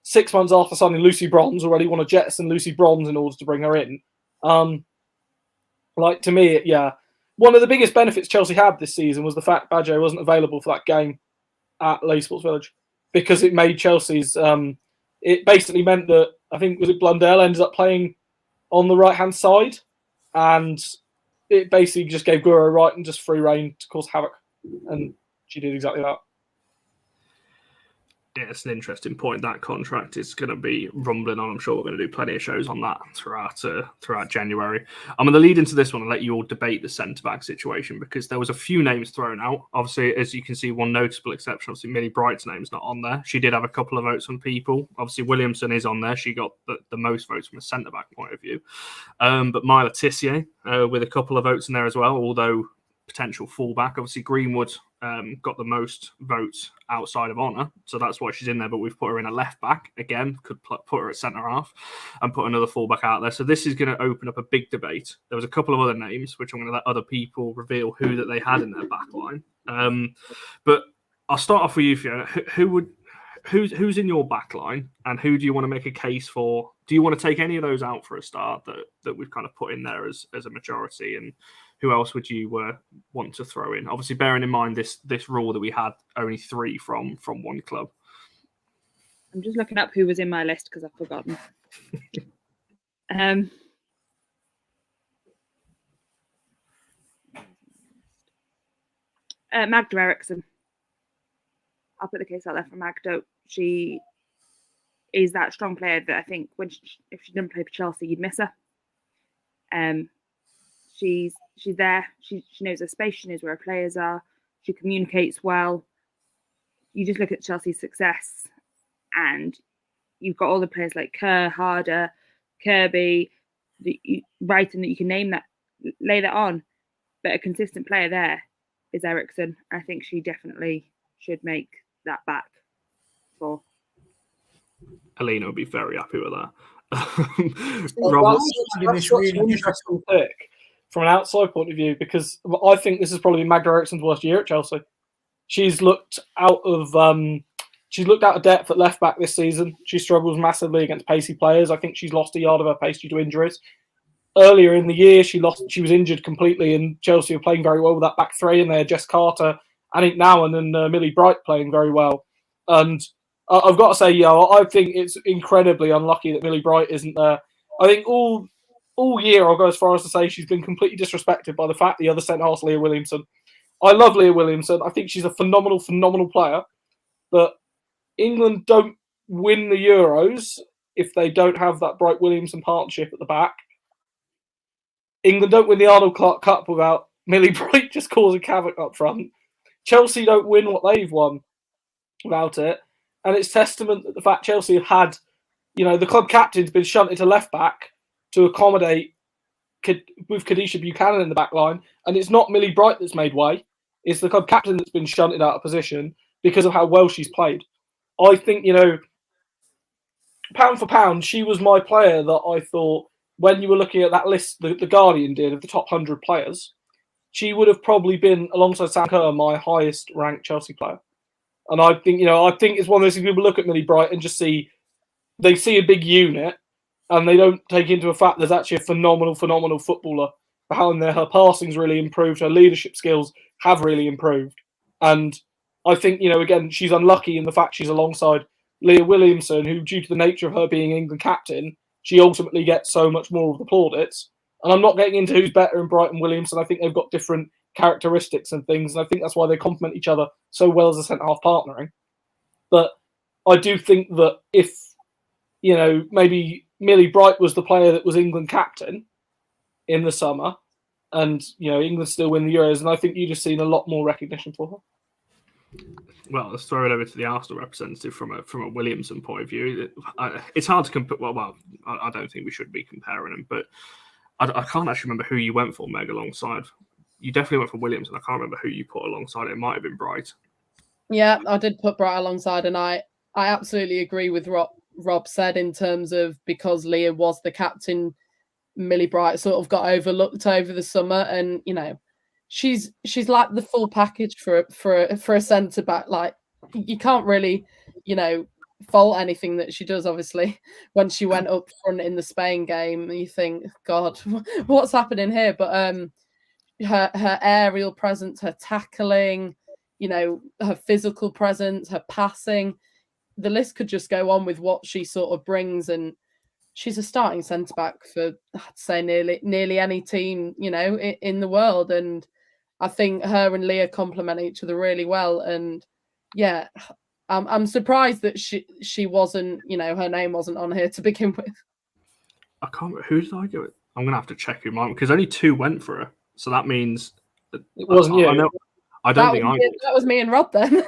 6 months after signing Lucy Bronze, already want to jettison Lucy Bronze in order to bring her in. Like, to me, yeah, one of the biggest benefits Chelsea had this season was the fact Badger wasn't available for that game at Leigh Sports Village, because it made Chelsea's. It basically meant that, I think, was it Blundell ended up playing on the right hand side, and it basically just gave Guro right and just free reign to cause havoc, and she did exactly that. Yeah, it's an interesting point. That contract is going to be rumbling on. I'm sure we're going to do plenty of shows on that throughout January. I'm going to lead into this one and let you all debate the centre-back situation, because there was a few names thrown out. Obviously, as you can see, one notable exception, obviously Millie Bright's name's not on there. She did have a couple of votes from people. Obviously, Williamson is on there. She got the most votes from a centre-back point of view. But Myla Tissier with a couple of votes in there as well, although potential fullback. Obviously, Greenwood got the most votes outside of Honor, so that's why she's in there, but we've put her in a left back again, could put her at centre half and put another fullback out there. So this is going to open up a big debate. There was a couple of other names which I'm going to let other people reveal who that they had in their back line, but I'll start off with you, Fiona. Who's in your back line, and who do you want to make a case for? Do you want to take any of those out for a start that we've kind of put in there as a majority, and who else would you want to throw in? Obviously, bearing in mind this rule that we had only 3 from one club. I'm just looking up who was in my list because I've forgotten. Magda Eriksson. I'll put the case out there for Magda. She is that strong player that I think if she didn't play for Chelsea, you'd miss her. She's there. She knows her space. She knows where her players are. She communicates well. You just look at Chelsea's success, and you've got all the players like Kerr, Harder, Kirby, Brighton that you can name that, lay that on. But a consistent player there is Eriksson. I think she definitely should make that back for. Alina would be very happy with that. That's really interesting pick from an outside point of view, because I think this is probably Magda Eriksson's worst year at Chelsea. She's looked out of depth at left back this season. She struggles massively against pacey players. I think she's lost a yard of her pace due to injuries. Earlier in the year, she was injured completely, and Chelsea were playing very well with that back three, and they had Jess Carter, Anik Nowen, and Millie Bright playing very well. And I've got to say, I think it's incredibly unlucky that Millie Bright isn't there. I think all year, I'll go as far as to say she's been completely disrespected by the fact the other centre-half's Leah Williamson. I love Leah Williamson. I think she's a phenomenal player. But England don't win the Euros if they don't have that Bright-Williamson partnership at the back. England don't win the Arnold Clark Cup without Millie Bright just causing havoc up front. Chelsea don't win what they've won without it. And it's testament that the fact Chelsea have had, the club captain's been shunted to left back to accommodate with Kadisha Buchanan in the back line. And it's not Millie Bright that's made way. It's the club captain that's been shunted out of position because of how well she's played. I think, pound for pound, she was my player that I thought, when you were looking at that list, the Guardian did, of the top 100 players, she would have probably been, alongside Sam Kerr, my highest ranked Chelsea player. And I think, it's one of those things people look at Millie Bright and just see a big unit, and they don't take into effect there's actually a phenomenal footballer behind there. Her passing's really improved. Her leadership skills have really improved. And I think, again, she's unlucky in the fact she's alongside Leah Williamson, who, due to the nature of her being England captain, she ultimately gets so much more of the plaudits. And I'm not getting into who's better in Bright and Williamson. I think they've got different characteristics and things, and I think that's why they complement each other so well as a centre-half partnering. But I do think that if, maybe Millie Bright was the player that was England captain in the summer, and, England still win the Euros, and I think you'd have seen a lot more recognition for her. Well, let's throw it over to the Arsenal representative from a Williamson point of view. It's hard to compare. Well, I don't think we should be comparing them, but I can't actually remember who you went for, Meg, alongside. You definitely went for Williamson. I can't remember who you put alongside it. It might have been Bright. Yeah, I did put Bright alongside, and I absolutely agree with Rob said in terms of, because Leah was the captain, Millie Bright sort of got overlooked over the summer, and she's like the full package for a centre back. Like, you can't really fault anything that she does. Obviously, when she went up front in the Spain game, you think, God, what's happening here? But her aerial presence, her tackling, her physical presence, her passing, the list could just go on with what she sort of brings. And she's a starting centre back for, I'd say, nearly any team, in the world. And I think her and Leah complement each other really well. And yeah, I'm surprised that she wasn't, her name wasn't on here to begin with. I can't remember. Who did I go with? I'm going to have to check who mine, because only 2 went for her. So that means it wasn't you. I don't think I did. That was me and Rob then.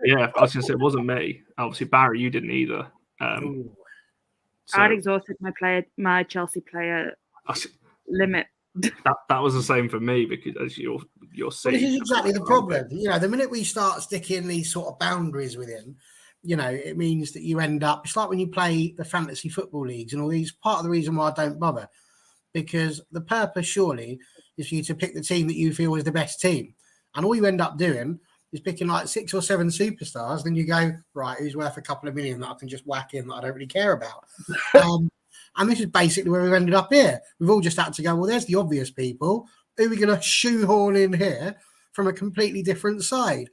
Yeah, I was going to say it wasn't me. Obviously, Barry, you didn't either. I'd exhausted my Chelsea player limit. That was the same for me, because as you're seeing, this is exactly the problem. The minute we start sticking these sort of boundaries within, it means that you end up. It's like when you play the fantasy football leagues and all these. Part of the reason why I don't bother, because the purpose surely is for you to pick the team that you feel is the best team, and all you end up doing is picking like 6 or 7 superstars. Then you go, right, who's worth a couple of million that I can just whack in that I don't really care about. And this is basically where we've ended up here. We've all just had to go, well, there's the obvious people. Who are we going to shoehorn in here from a completely different side?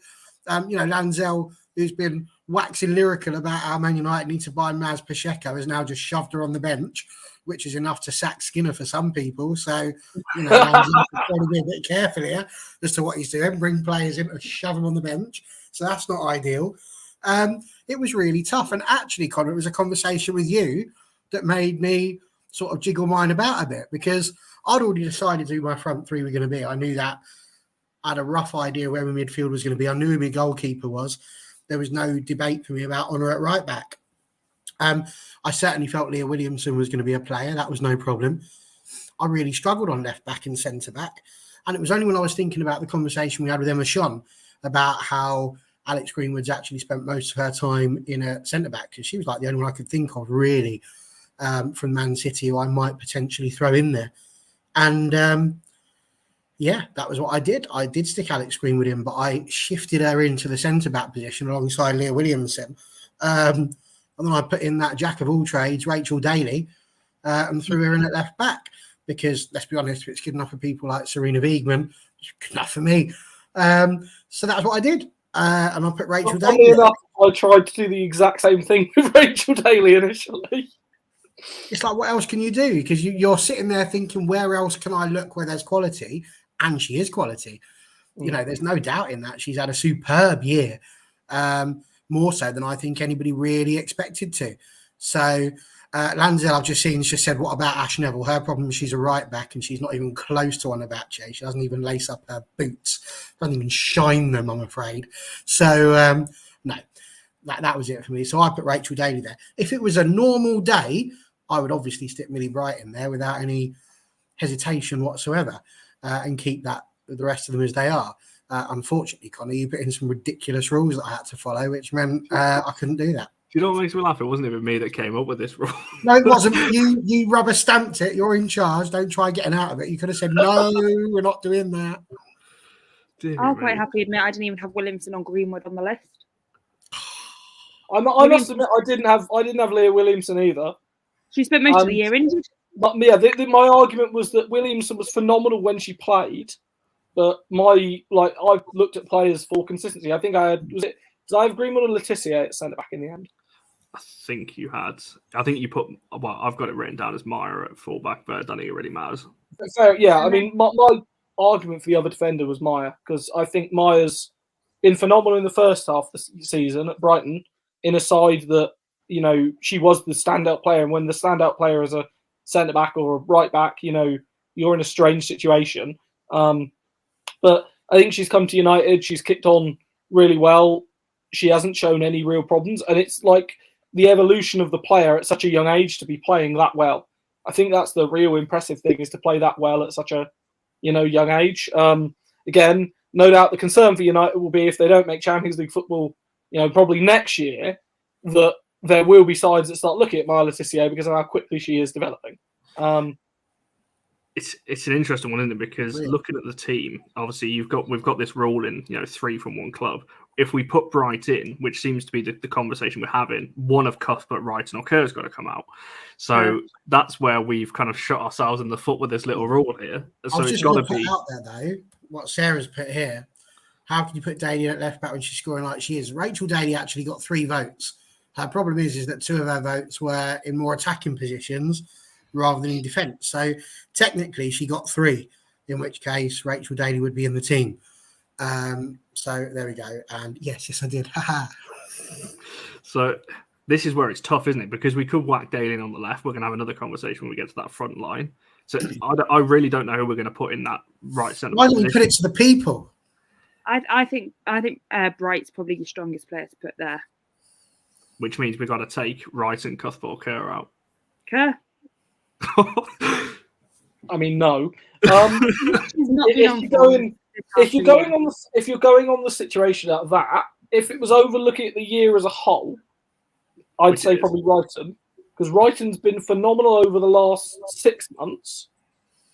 Lanzell, who's been waxing lyrical about how Man United need to buy Maz Pacheco, has now just shoved her on the bench, which is enough to sack Skinner for some people. So, Lanzell's got to be a bit careful here as to what he's doing, bring players in to shove them on the bench. So that's not ideal. It was really tough. And actually, Connor, it was a conversation with you that made me sort of jiggle mine about a bit, because I'd already decided who my front three were going to be. I knew that. I had a rough idea where my midfield was going to be. I knew who my goalkeeper was. There was no debate for me about Honor at right back. I certainly felt Leah Williamson was going to be a player. That was no problem. I really struggled on left back and centre back. And it was only when I was thinking about the conversation we had with Emma Sean about how Alex Greenwood's actually spent most of her time in a centre back, because she was like the only one I could think of really from Man City who I might potentially throw in there. And that was what I did. I did stick Alex Greenwood in, but I shifted her into the centre-back position alongside Leah Williamson. And then I put in that jack of all trades, Rachel Daly, and threw her in at left back, because, let's be honest, if it's good enough for people like Serena Wiegman, it's good enough for me. So that's what I did. And I put Rachel Daly. Funny enough, I tried to do the exact same thing with Rachel Daly initially. It's like, what else can you do? Because you're sitting there thinking, where else can I look where there's quality? And she is quality. There's no doubt in that. She's had a superb year, more so than I think anybody really expected to. So Lanzell, I've just seen, just said, what about Ash Neville? Her problem is she's a right back and she's not even close to Onabache. She doesn't even lace up her boots, doesn't even shine them, I'm afraid. So, no, that was it for me. So I put Rachel Daly there. If it was a normal day, I would obviously stick Millie Bright in there without any hesitation whatsoever, and keep the rest of them as they are. Unfortunately, Connor, you put in some ridiculous rules that I had to follow, which meant I couldn't do that. Do you know what makes me laugh? It wasn't even me that came up with this rule. No, it wasn't. You rubber stamped it. You're in charge. Don't try getting out of it. You could have said, no, we're not doing that. I'll quite happily admit I didn't even have Williamson on Greenwood on the list. I must admit I didn't have Leah Williamson either. She spent most of the year injured. But yeah, my argument was that Williamson was phenomenal when she played, but I've looked at players for consistency. I think did I have Greenwood or Laetitia at centre back in the end? I think you had. I think you put. Well, I've got it written down as Maya at fullback, but I don't think it really matters. So yeah, I mean, my argument for the other defender was Maya, because I think Maya's been phenomenal in the first half of the season at Brighton, in a side that, she was the standout player, and when the standout player is a centre back or a right back, you're in a strange situation. But I think she's come to United. She's kicked on really well. She hasn't shown any real problems, and it's like the evolution of the player at such a young age to be playing that well. I think that's the real impressive thing, is to play that well at such a, young age. Again, no doubt the concern for United will be if they don't make Champions League football, probably next year, that there will be sides that start looking at Maya Laetitia because of how quickly she is developing. It's an interesting one, isn't it? Because looking at the team, obviously we've got this rule in, 3 from one club. if we put Bright in, which seems to be the conversation we're having, one of Cuthbert, Wright, or Kerr's got to come out. So that's where we've kind of shot ourselves in the foot with this little rule here. So I was it's just got going to to put be out there, though, what Sarah's put here. How can you put Daly at left back when she's scoring like she is? Rachel Daly actually got 3 votes. Her problem is that 2 of her votes were in more attacking positions rather than in defence. So technically she got 3, in which case Rachel Daly would be in the team. So there we go. And yes, I did. So this is where it's tough, isn't it? Because we could whack Daly in on the left. We're going to have another conversation when we get to that front line. So I really don't know who we're going to put in that right centre. Why don't we put it to the people? I think Bright's probably the strongest player to put there. Which means we've got to take Wright and Cuthbert Kerr out. Kerr? I mean, no. If you're going on the situation at that, if it was overlooking at the year as a whole, I'd say probably Wrighton, because Wrighton's been phenomenal over the last 6 months,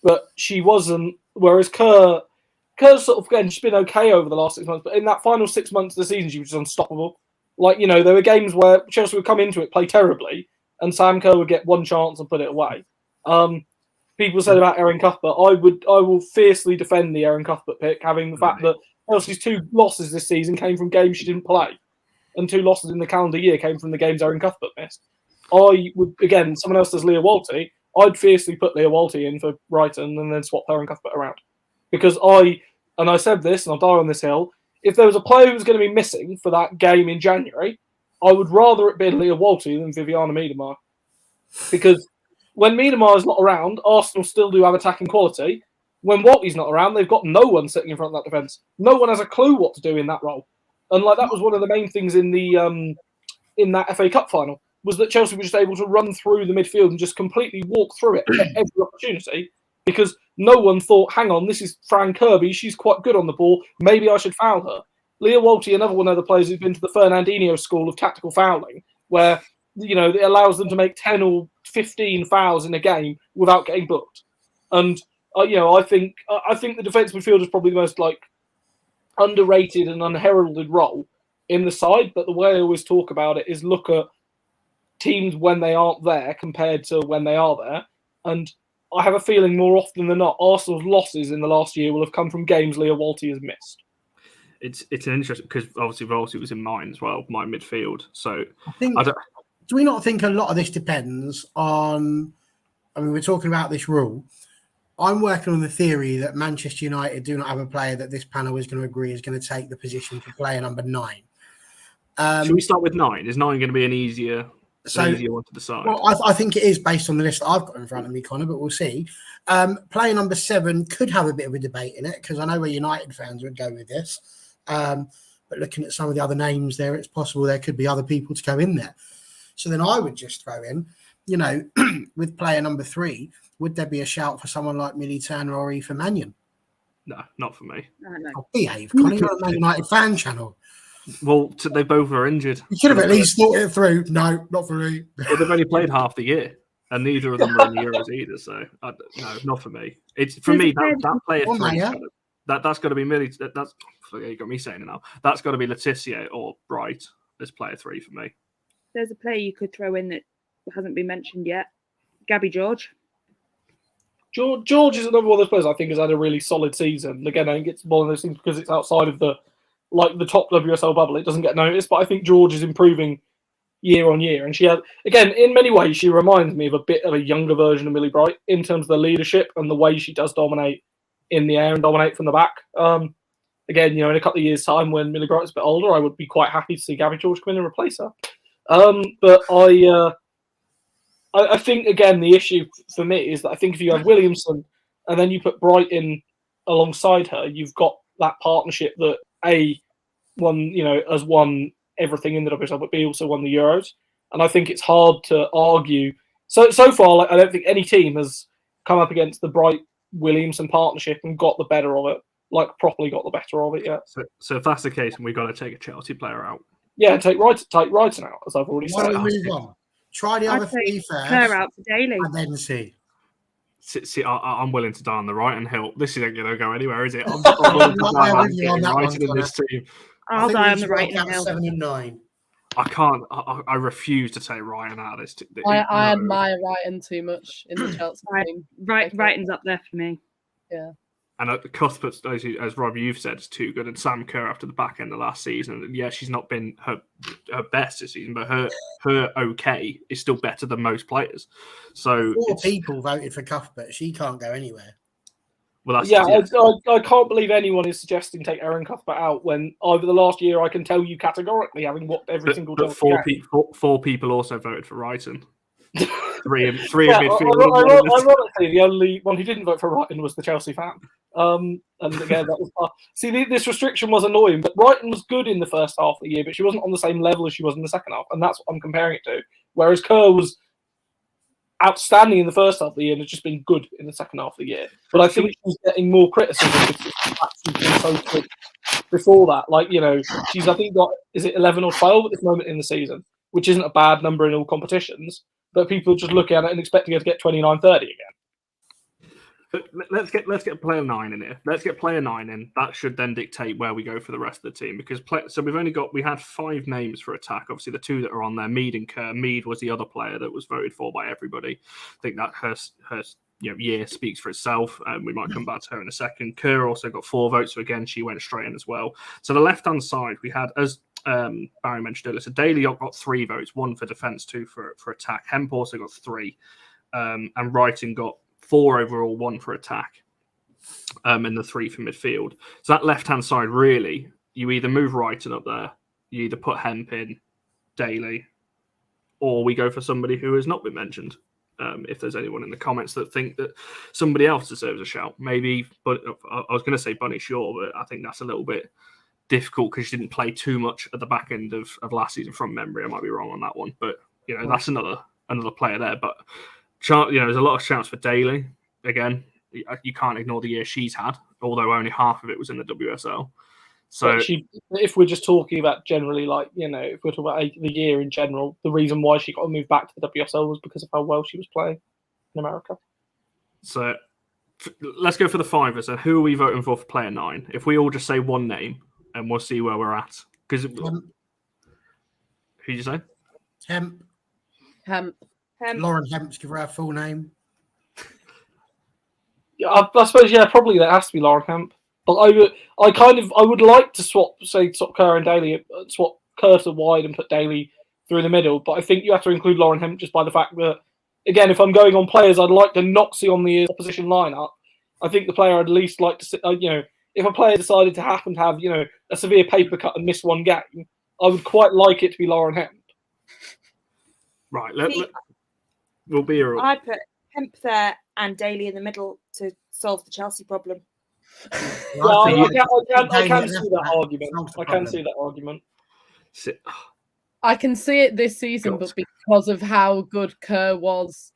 but she wasn't. Whereas Kerr's sort of, again, she's been okay over the last 6 months, but in that final 6 months of the season, she was unstoppable. Like, you know, there were games where Chelsea would come into it, play terribly, and Sam Kerr would get one chance and put it away. People said about Erin Cuthbert. I will fiercely defend the Erin Cuthbert pick, having the fact that Chelsea's 2 losses this season came from games she didn't play, and 2 losses in the calendar year came from the games Erin Cuthbert missed. I would, again, someone else does Leah Walty. I'd fiercely put Leah Walty in for Brighton and then swap Erin Cuthbert around. Because I said this, and I'll die on this hill, if there was a player who was going to be missing for that game in January, I would rather it be Leah Walty than Viviana Miedemar. Because when Miedemar is not around, Arsenal still do have attacking quality. When Walty's not around, they've got no one sitting in front of that defence. No one has a clue what to do in that role. And like that was one of the main things in the in that FA Cup final, was that Chelsea were just able to run through the midfield and just completely walk through it at every opportunity, because no one thought, hang on, this is Fran Kirby, she's quite good on the ball, maybe I should foul her. Leah Walty, another one of the players who's been to the Fernandinho school of tactical fouling, where, you know, it allows them to make 10 or 15 fouls in a game without getting booked. And you know, I think the defensive midfield is probably the most like underrated and unheralded role in the side. But the way I always talk about it is look at teams when they aren't there compared to when they are there. And I have a feeling more often than not, Arsenal's losses in the last year will have come from games Leah Walty has missed. It's an interesting, because obviously Walty was in mine as well, my midfield. So I think. Do we not think a lot of this depends on? I mean, we're talking about this rule. I'm working on the theory that Manchester United do not have a player that this panel is going to agree is going to take the position for player number 9. Should we start with 9? Is 9 going to be an easier one to decide? Well, I think it is based on the list that I've got in front of me, Connor, but we'll see. Player number 7 could have a bit of a debate in it, because I know where United fans would go with this. But looking at some of the other names there, it's possible there could be other people to go in there. So then I would just throw in, you know, with player number 3, would there be a shout for someone like Millie Turner or Aoife Mannion? No, not for me. No. Oh, behave, Connor. You're a Man United fan channel. Well, they both were injured. You should have at least thought it through. No, not for me. Well, they've only played half the year, and neither of them were in the Euros either. So, no, not for me. It's for me that player 3. That's got to be Millie. That's you got me saying it now. That's got to be Laetitia or Bright as player 3 for me. There's a player you could throw in that hasn't been mentioned yet. Gabby George. George is another one of those players I think has had a really solid season. Again, I think it's one of those things because it's outside of the top WSL bubble. It doesn't get noticed, but I think George is improving year on year. And she has, again, in many ways, she reminds me of a bit of a younger version of Millie Bright in terms of the leadership and the way she does dominate in the air and dominate from the back. Again, you know, in a couple of years' time when Millie Bright's a bit older, I would be quite happy to see Gabby George come in and replace her. But I think, again, the issue for me is that I think if you have Williamson and then you put Bright in alongside her, you've got that partnership that has won everything in the WSL, but B also won the Euros. And I think it's hard to argue. So far, I don't think any team has come up against the Bright-Williamson partnership and got the better of it, properly got the better of it yet. So if that's the case, we've got to take a Chelsea player out. Yeah, take Wrighton out, as I've already said. Why don't we move on? Try the other 3 first. Her out for Daly. And then see. See, I'm willing to die on the Brighton hill. This isn't going to go anywhere, is it? I'm willing to die on getting Brighton in this team. I'll die on the right hill. 7 and 9. I can't. I refuse to take Ryan out of this. I admire Ryan too much in the Chelsea team. Brighton's up there for me. Yeah. And Cuthbert, as Rob, you've said, is too good. And Sam Kerr after the back end of last season, and yeah, she's not been her best this season, but her okay is still better than most players. So 4 people voted for Cuthbert. She can't go anywhere. Well, I can't believe anyone is suggesting take Erin Cuthbert out when over the last year I can tell you categorically, having watched every single but game. four people also voted for Brighton. Three in midfield. Ironically, the only one who didn't vote for Brighton was the Chelsea fan. And again, that was see, this restriction was annoying, but Brighton was good in the first half of the year, but she wasn't on the same level as she was in the second half, and that's what I'm comparing it to. Whereas Kerr was outstanding in the first half of the year and has just been good in the second half of the year. But I think she's getting more criticism because she's been so good before that. Like, you know, she's I think got 11 or 12 at this moment in the season, which isn't a bad number in all competitions. But people just look at it and expecting her to get 29, 30 again. But let's get player 9 in here. Let's get player 9 in. That should then dictate where we go for the rest of the team. Because we had 5 names for attack. Obviously, the 2 that are on there, Mead and Kerr. Mead was the other player that was voted for by everybody. I think that her year speaks for itself. We might come back to her in a second. Kerr also got 4 votes, so again she went straight in as well. So the left hand side we had, as Barry mentioned earlier, so Daly got 3 votes, 1 for defence, 2 for attack. Hemp also got 3, and Wrighton got 4 overall, 1 for attack, and the 3 for midfield. So that left-hand side, really, you either move Wrighton up there, you either put Hemp in, Daly, or we go for somebody who has not been mentioned. If there's anyone in the comments that think that somebody else deserves a shout, maybe. But I was going to say Bunny Shaw, but I think that's a little bit difficult because she didn't play too much at the back end of last season from memory. I might be wrong on that one, but you know that's another player there. But there's a lot of shouts for Daly. Again, you can't ignore the year she's had, although only half of it was in the WSL. So if we're just talking about generally, like, you know, if we're talking about the year in general, the reason why she got moved back to the WSL was because of how well she was playing in America. So let's go for the 5ers. And who are we voting for player 9? If we all just say one name, and we'll see where we're at. Because who did you say? Hemp. Lauren Hemp's give her full name. Yeah, I suppose probably that has to be Lauren Hemp. But I would like to swap Kerr and Daly, swap Kerr to wide and put Daly through the middle. But I think you have to include Lauren Hemp just by the fact that, again, if I'm going on players, I'd like to not see on the opposition lineup. I think the player I'd least like to see, if a player decided to happen to have, a severe paper cut and miss one game, I would quite like it to be Lauren Hemp. Right, we'll be here. I put Hemp there and Daly in the middle to solve the Chelsea problem. I can see that argument. I can see that argument. I can see it this season, but because of how good Kerr was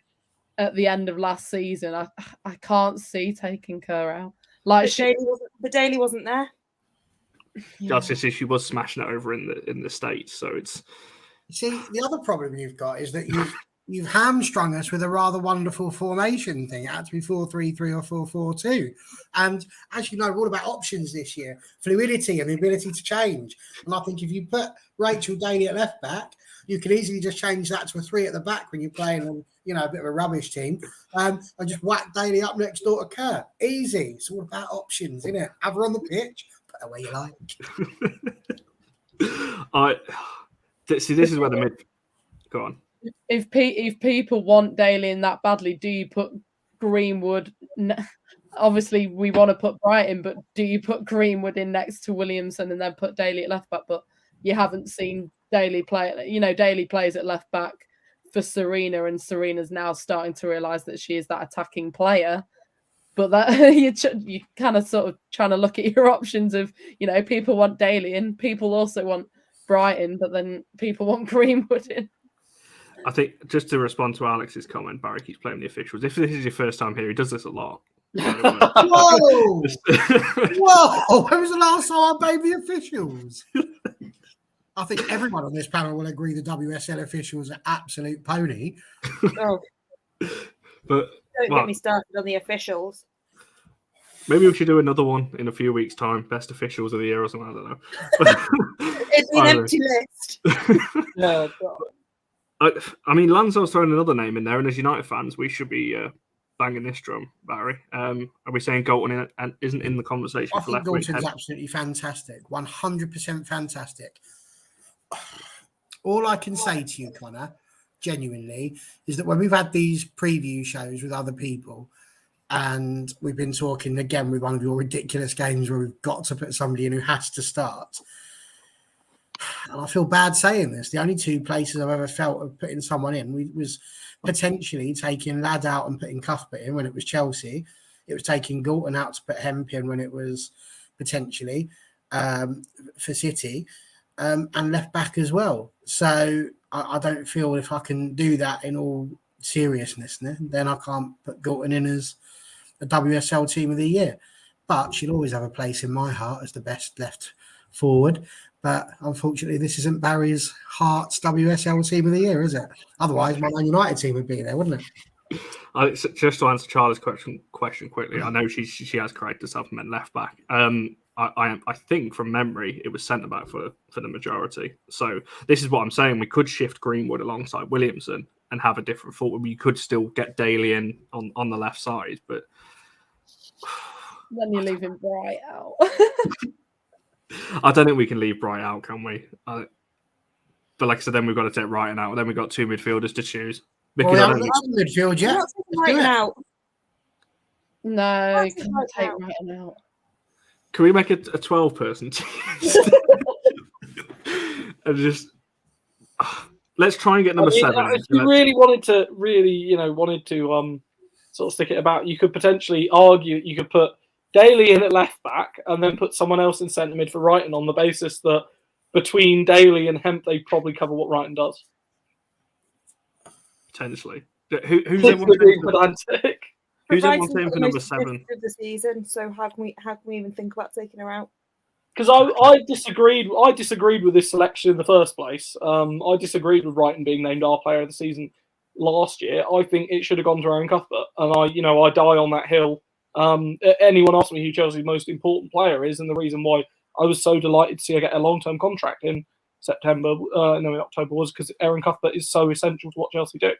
at the end of last season, I can't see taking Kerr out. Like Daly wasn't there. That's just she was smashing it over in the States, so it's. See, the other problem you've got is that you've hamstrung us with a rather wonderful formation thing. It had to be 4-3-3 or 4-4-2. And as you know, we're all about options this year, fluidity and the ability to change. And I think if you put Rachel Daly at left back, you can easily just change that to a 3 at the back when you're playing on, a bit of a rubbish team. And just whack Daly up next door to Kerr. Easy. It's all about options, isn't it? Have her on the pitch, put her where you like. See, this is where the mid. Go on. If people want Daly in that badly, do you put Greenwood? Obviously, we want to put Brighton, but do you put Greenwood in next to Williamson and then put Daly at left back? But you haven't seen Daly play. Daly plays at left back for Serena, and Serena's now starting to realise that she is that attacking player. But that you kind of sort of trying to look at your options of, people want Daly and people also want Brighton, but then people want Greenwood in. I think just to respond to Alex's comment, Barry keeps playing the officials. If this is your first time here, he does this a lot. Whoa! Whoa! When was the last time I played the officials? I think everyone on this panel will agree the WSL officials are absolute pony. Oh. But Don't get me started on the officials. Maybe we should do another one in a few weeks' time. Best officials of the year or something. I don't know. It's an empty list. Yeah, I mean, Lanzo's throwing another name in there, and as United fans, we should be banging this drum, Barry. Are we saying Galton isn't in the conversation I for think left wing? Galton's absolutely fantastic. 100% fantastic. All I can say to you, Connor, genuinely, is that when we've had these preview shows with other people, and we've been talking again with one of your ridiculous games where we've got to put somebody in who has to start. And I feel bad saying this. The only two places I've ever felt of putting someone in was potentially taking Ladd out and putting Cuthbert in when it was Chelsea. It was taking Galton out to put Hemp in when it was potentially for City, and left back as well. So I don't feel if I can do that in all seriousness, then I can't put Galton in as a WSL team of the year. But she'll always have a place in my heart as the best left forward. But unfortunately, this isn't Barry's Heart's WSL team of the year, is it? Otherwise, my Man United team would be there, wouldn't it? Just to answer Charlie's question quickly, I know she has corrected herself and meant left back. I think from memory it was centre back for the majority. So this is what I'm saying. We could shift Greenwood alongside Williamson and have a different forward. We could still get Daly in on the left side, but then you're leaving Bright out. I don't think we can leave Bright out, can we? But like I said, then we've got to take Wrighton out. Then we've got two midfielders to choose. Well, we haven't got midfield yet. Right now. No, you can't take Wrighton out. Can we make it a 12-person team? And just let's try and get number 7. If you really wanted to sort of stick it about, you could potentially argue you could put Daly in at left back and then put someone else in centre mid for Wrighton on the basis that between Daly and Hemp they probably cover what Wrighton does. Potentially. Who's everyone pedantic? Who's everyone saying for number 7? Of the season, so how can we even think about taking her out? Because I disagreed with this selection in the first place. I disagreed with Wrighton being named our player of the season last year. I think it should have gone to Aaron Cuthbert, and I die on that hill. Anyone asked me who Chelsea's most important player is, and the reason why I was so delighted to see her get a long-term contract in October was because Aaron Cuthbert is so essential to what Chelsea do.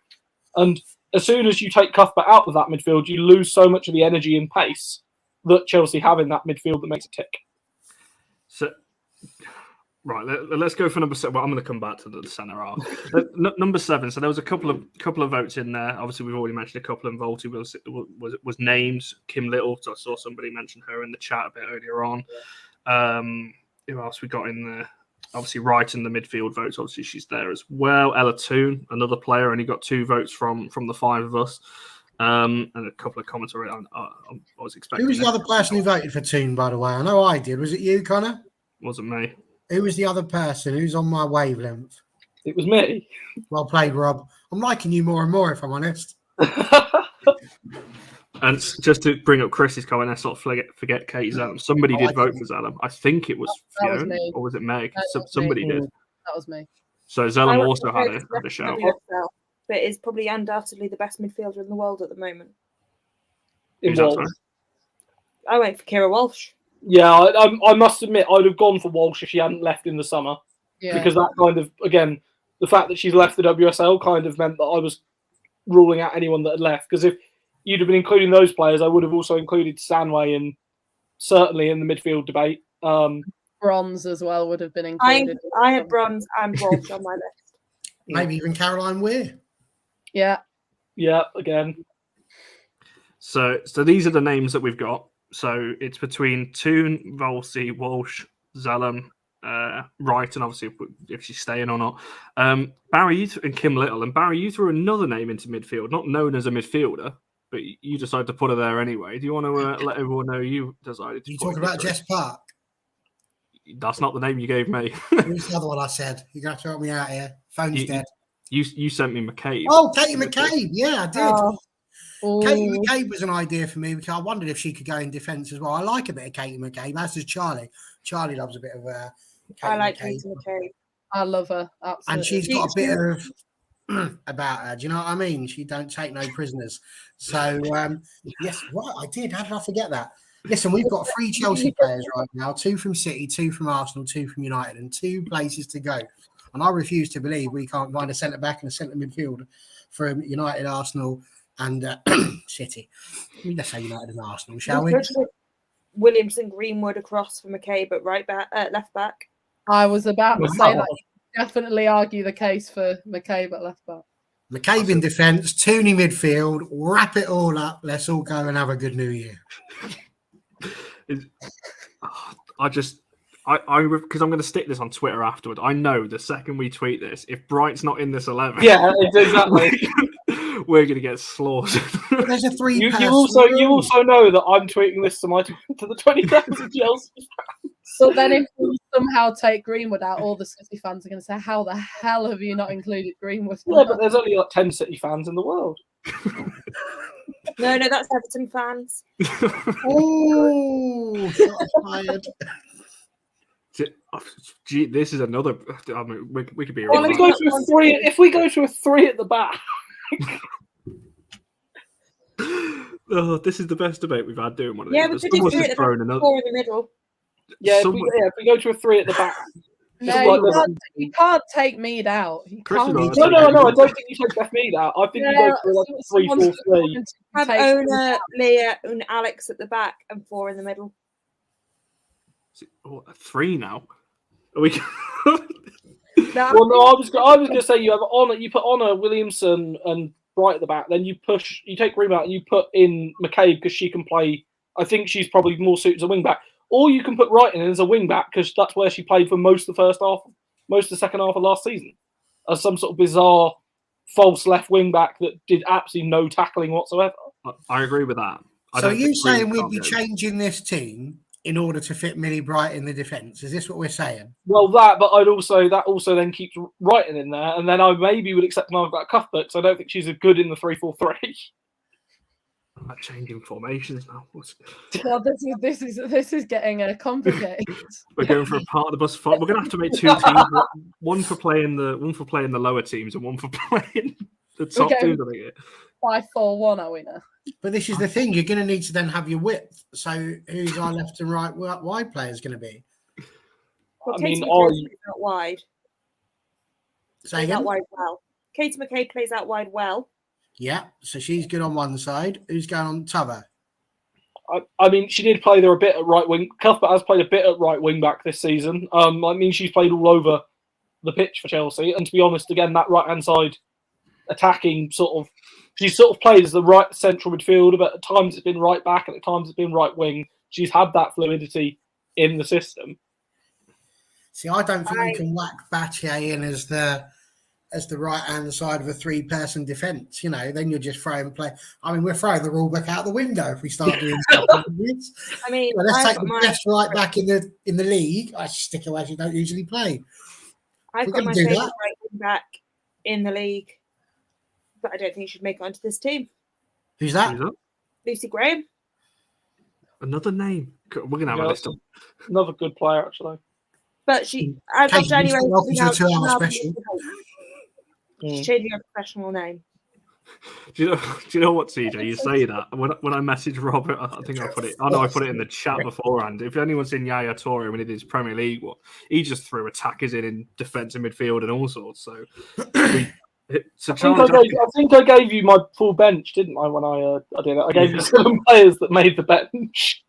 And as soon as you take Cuthbert out of that midfield, you lose so much of the energy and pace that Chelsea have in that midfield that makes it tick. So, right, let's go for number 7. Well, I'm going to come back to the centre half. Number 7. So there was a couple of votes in there. Obviously, we've already mentioned a couple, and Volty was named. Kim Little. So I saw somebody mention her in the chat a bit earlier on. Who else we got in there? Obviously, right in the midfield votes. Obviously, she's there as well. Ella Toon, another player, only got 2 votes from the 5 of us. And a couple of comments already. I was expecting. Who was the other person who voted for Toon, by the way? I know I did. Was it you, Connor? Wasn't me. Who was the other person who's on my wavelength? It was me. Well played, Rob. I'm liking you more and more, if I'm honest. And just to bring up Chris's comment, let's not forget Katie Zellum. Somebody did vote for Zellum. I think it was Fiona, me. or was it Meg? Somebody did. That was me. So Zellum also had a shout. But is probably undoubtedly the best midfielder in the world at the moment. Who's that, sorry? I went for Kira Walsh. Yeah, I must admit, I'd have gone for Walsh if she hadn't left in the summer. Yeah. Because that kind of, again, the fact that she's left the WSL kind of meant that I was ruling out anyone that had left. Because if you'd have been including those players, I would have also included Stanway and certainly in the midfield debate. Bronze as well would have been included. I had Bronze and Walsh on my list. Maybe even Caroline Weir. Yeah. Yeah, again. So these are the names that we've got. So it's between Toon, Volsey, Walsh, Zellum, Wright, and obviously if she's staying or not. Barry and Kim Little. And Barry, you threw another name into midfield, not known as a midfielder, but you decided to put her there anyway. Do you want to let everyone know you decided to? You talking about Jess Park? That's not the name you gave me. Who's the other one I said? You're going to have to help me out here. Phone's dead. You sent me McCabe. Oh, Katie McCabe. Yeah, I did. Oh. Katie McCabe was an idea for me because I wondered if she could go in defence as well. I like a bit of Katie McCabe, as does Charlie. Charlie loves a bit of Katie I like McCabe. Katie McCabe. I love her. Absolutely. And she's got a bit of about her. Do you know what I mean? She don't take no prisoners. So yes, right, I did. How did I forget that? Listen, we've got 3 Chelsea players right now, 2 from City, 2 from Arsenal, 2 from United, and 2 places to go. And I refuse to believe we can't find a centre back and a centre midfield from United, Arsenal, and City. Let's say United and Arsenal, shall we? Williamson, Greenwood across for McCabe at left back. I was about to say that. Definitely argue the case for McCabe at left back. McCabe in defence, Tooney midfield, wrap it all up. Let's all go and have a good New Year. Because I'm going to stick this on Twitter afterward. I know the second we tweet this, if Bright's not in this 11, Yeah, exactly. we're going to get slaughtered. There's a 3. You also know that I'm tweeting this to the 20,000 Chelsea. So then if we somehow take Greenwood out, all the City fans are going to say, how the hell have you not included Greenwood? Yeah, but there's only like 10 City fans in the world. No, that's Everton fans. Oh, shots fired. Gee, this is another. I mean, we could be. Well, if we go to a 3 at the back. Oh, this is the best debate we've had doing one of these. Yeah, we could do 3 at the back, 4 in the middle. Yeah, if we go to a 3 at the back. No, you can't take Mead out. No, I don't think you take Beth Mead out. I think you go for like 3-4-3. Have Ona, Leah, and Alex at the back, and 4 in the middle. 3 now. Are we? Well, no, I was going to say you put Honor, Williamson, and Bright at the back. Then you take Green out and you put in McCabe because she can play. I think she's probably more suited as a wing back. Or you can put Wright in as a wing back because that's where she played for most of the first half, most of the second half of last season, as some sort of bizarre false left wing back that did absolutely no tackling whatsoever. I agree with that. So are you saying we'd be changing this team in order to fit Millie Bright in the defence? Is this what we're saying? Well, but that also then keeps Wrighton in there, and then I maybe would accept Margaret Cuthbert because I don't think she's a good in the 3-4-3. I'm not changing formations now. Well, this is getting complicated. We're going for a part of the bus fight. We're going to have to make 2 teams: one for playing the lower teams and one for playing the top teams. I think 5-4-1, are we now? But this is the thing: you're going to need to then have your width. So who's our left and right wide players going to be? Well, Katie McCabe plays out wide. Say again? Out wide well. Katie McCabe plays out wide well. Yeah, so she's good on one side. Who's going on t'other? I mean, she did play there a bit at right wing. Cuthbert has played a bit at right wing back this season. I mean, she's played all over the pitch for Chelsea. And to be honest, again, that right hand side attacking she sort of plays the right central midfielder, but at times it's been right back and at times it's been right wing. She's had that fluidity in the system. See, I don't think you can whack Battier in as the right-hand side of a 3-person defence. You know, then you're just throwing play. I mean, we're throwing the rule book out the window if we start doing stuff like this. I mean, let's take the best right back in the league. I stick away as you don't usually play. I've got my favourite right wing back in the league, but I don't think she should make it onto this team. Who's that? Lucy Graham. Another name. We're going to have a list of another good player, actually. But she, as of January, she's changing her professional name. Do you know what, CJ? You say that when I messaged Robert, I think I put it. I know I put it in the chat beforehand. If anyone's seen Yaya Toure when he did his Premier League, he just threw attackers in defence and midfield and all sorts. So, I think I gave you my full bench, didn't I? When I did it, I gave you 7 players that made the bench.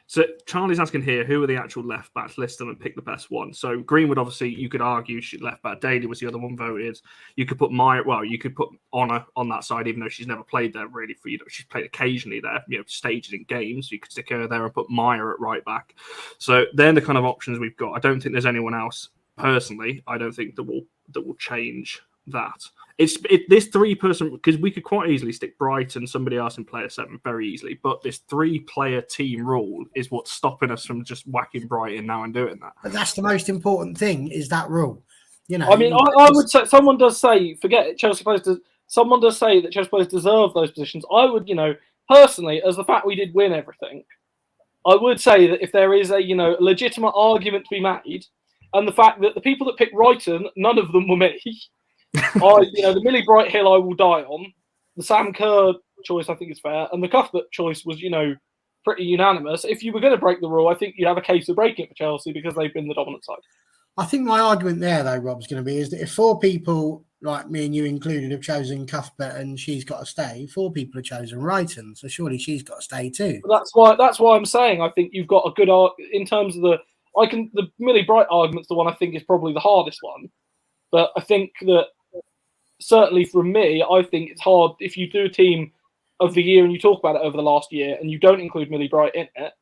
So Charlie's asking here, who are the actual left backs? List them and pick the best one. So Greenwood, obviously, you could argue she's left back. Daly was the other one voted. You could put you could put Honor on that side, even though she's never played there really. She's played occasionally there, staged in games. So you could stick her there and put Maya at right back. So they're the kind of options we've got. I don't think there's anyone else personally. I don't think that will change that. It's this 3-person, because we could quite easily stick Brighton, somebody else in player 7 very easily, but this 3-player team rule is what's stopping us from just whacking Brighton now and doing that. But that's the most important thing, is that rule. I mean, I would say, someone does say, Chelsea players someone does say that Chelsea players deserve those positions. I would, personally, as the fact we did win everything, I would say that if there is a, legitimate argument to be made, and the fact that the people that picked Brighton, none of them were me. The Millie Bright hill I will die on. The Sam Kerr choice I think is fair, and the Cuthbert choice was pretty unanimous. If you were going to break the rule, I think you'd have a case of breaking it for Chelsea because they've been the dominant side. I think my argument there, though, Rob's going to be is that if 4 people, like me and you included, have chosen Cuthbert and she's got to stay, 4 people have chosen Wrighton, so surely she's got to stay too. But that's why I'm saying I think you've got a good in terms of the Millie Bright argument's the one I think is probably the hardest one. But I think that certainly from me, I think it's hard if you do a team of the year and you talk about it over the last year and you don't include Millie Bright in it,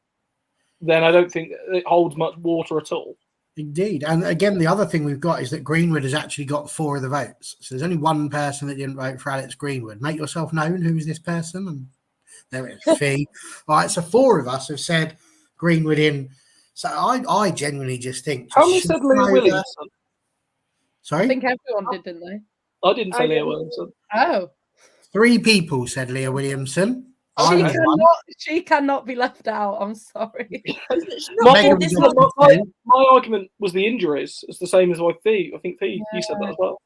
then I don't think it holds much water at all. Indeed. And again, the other thing we've got is that Greenwood has actually got 4 of the votes. So there's only one person that didn't vote for Alex Greenwood. Make yourself known. Who is this person? And there it is. Fee. All right. So 4 of us have said Greenwood in. So I genuinely just think. How many said Leah Williamson? Sorry? I think everyone did, didn't they? I didn't say Leah Williamson. Oh. 3 people said Leah Williamson. She cannot be left out. I'm sorry. My argument was the injuries. It's the same as what Fee. I think Fee, you said that as well.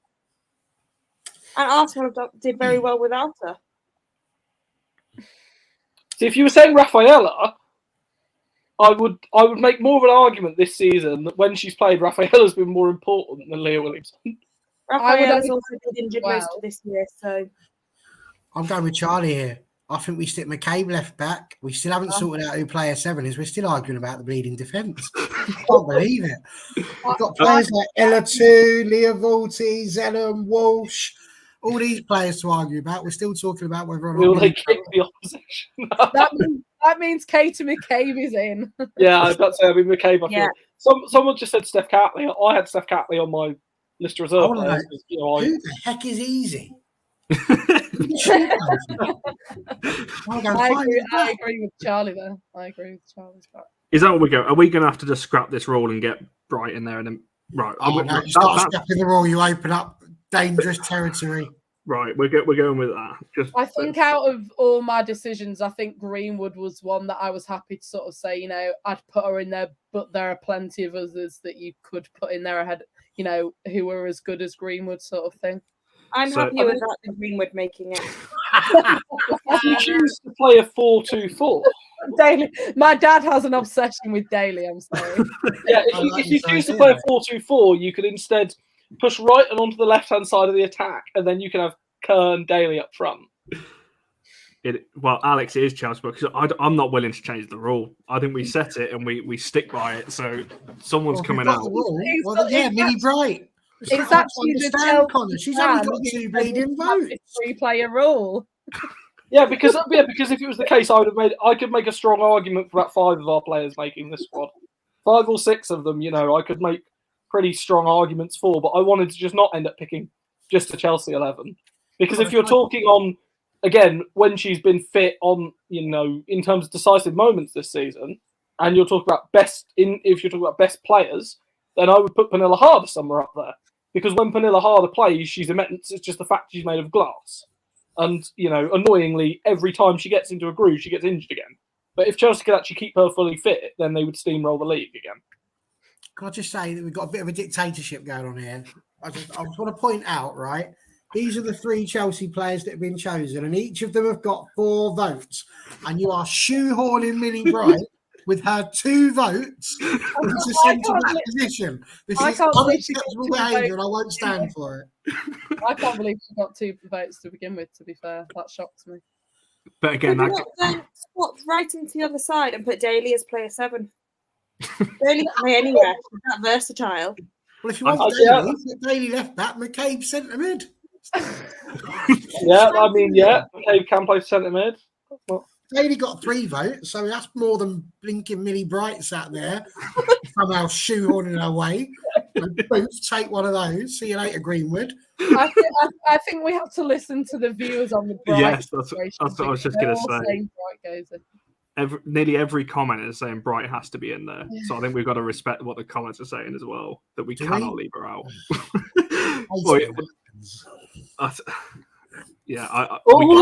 And Arsenal did very well without her. See, if you were saying Rafaela, I would make more of an argument this season that when she's played, Rafaela's been more important than Leah Williamson. Rafaela's also been injured most of this year, so I'm going with Charlie here. I think we stick McCabe left back. We still haven't sorted out who player 7 is. We're still arguing about the bleeding defence. I can't believe it. We've got players like Ella 2, Leah Volti, Zellum, Walsh, all these players to argue about. We're still talking about whether or not will they kick the opposition. that means Katie McCabe is in. Yeah, I was about to say, McCabe. I feel. Someone just said Steph Catley. I had Steph Catley on my list of reserve players. Who the heck is Easy? I agree with Charlie there. I agree with Charlie's back. Is that what we go? Are we going to have to just scrap this rule and get Bright in there and then right? No, you start scrapping the rule, you open up dangerous territory. Right, we're going with that. I think out of all my decisions, I think Greenwood was one that I was happy to sort of say, I'd put her in there, but there are plenty of others that you could put in there ahead, who were as good as Greenwood, sort of thing. I'm happy with that than Greenwood making it. If you choose to play a 4-2-4. Daily. My dad has an obsession with Daly, I'm sorry. Yeah, if you choose to play a 4-2-4, you could instead push right and onto the left-hand side of the attack, and then you can have Kerr and Daly up front. Well, Alex, it is Chelsea because I'm not willing to change the rule. I think we set it and we stick by it. So someone's coming out. Millie Bright. It's actually the Chelsea Connor. She's only got 2 bleeding votes. 3-player rule. Yeah, because if it was the case, I could make a strong argument for about 5 of our players making this squad. 5 or 6 of them, I could make pretty strong arguments for. But I wanted to just not end up picking just a Chelsea 11 because if you're talking on again when she's been fit on, in terms of decisive moments this season, and you're talking about if you're talking about best players, then I would put Pernilla Harder somewhere up there. Because when Pernilla Harder plays, she's immense. It's just the fact she's made of glass. And, annoyingly, every time she gets into a groove, she gets injured again. But if Chelsea could actually keep her fully fit, then they would steamroll the league again. Can I just say that we've got a bit of a dictatorship going on here? I just want to point out, right? These are the 3 Chelsea players that have been chosen, and each of them have got 4 votes. And you are shoehorning Millie Bright with her 2 votes into centre-back position. This is unacceptable behaviour, and I won't stand for it. I can't believe she got 2 votes to begin with, to be fair. That shocks me. But again, swap right into the other side and put Daly as player 7. Daly can play anywhere. She's that versatile. Well, if you want Daly, put Daly left back, McCabe centre mid. McCabe can play centre mid. Daly got 3 votes, so that's more than blinking Millie Bright sat there, somehow shoehorning her way. Boots, take one of those. See you later, Greenwood. I think we have to listen to the viewers on the Bright. Yes, that's what I was just going to say. Bright goes in. Nearly every comment is saying Bright has to be in there. Yeah. So I think we've got to respect what the comments are saying as well, that we cannot leave her out. All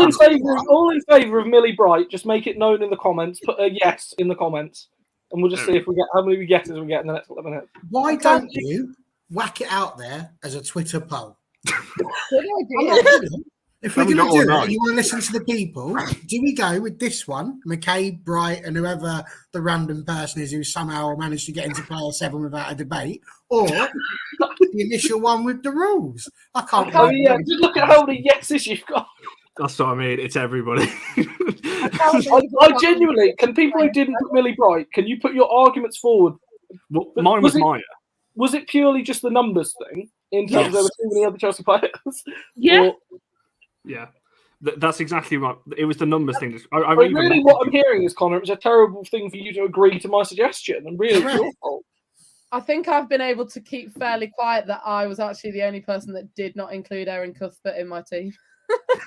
in favour of Millie Bright. Just make it known in the comments. Put a yes in the comments, and we'll just see if we get how many yeses we get in the next 11 minutes. Why don't you whack it out there as a Twitter poll? Good idea. If we're Haven't going got to all do it, night. and you want to listen to the people, do we go with this one, McCabe, Bright, and whoever the random person is who somehow managed to get into player 7 without a debate, or the initial one with the rules? I can't. Oh yeah, just look at how many yeses you've got. That's what I mean. It's everybody. I genuinely can. People who didn't put Millie Bright, can you put your arguments forward? Well, mine was Maya. Was it purely just the numbers thing in terms of there were too many other Chelsea players? Yeah. Or, Yeah, that's exactly right. It was the numbers thing. really, what I'm hearing is, Connor, it was a terrible thing for you to agree to my suggestion, and really, it's your fault. I think I've been able to keep fairly quiet that I was actually the only person that did not include Erin Cuthbert in my team.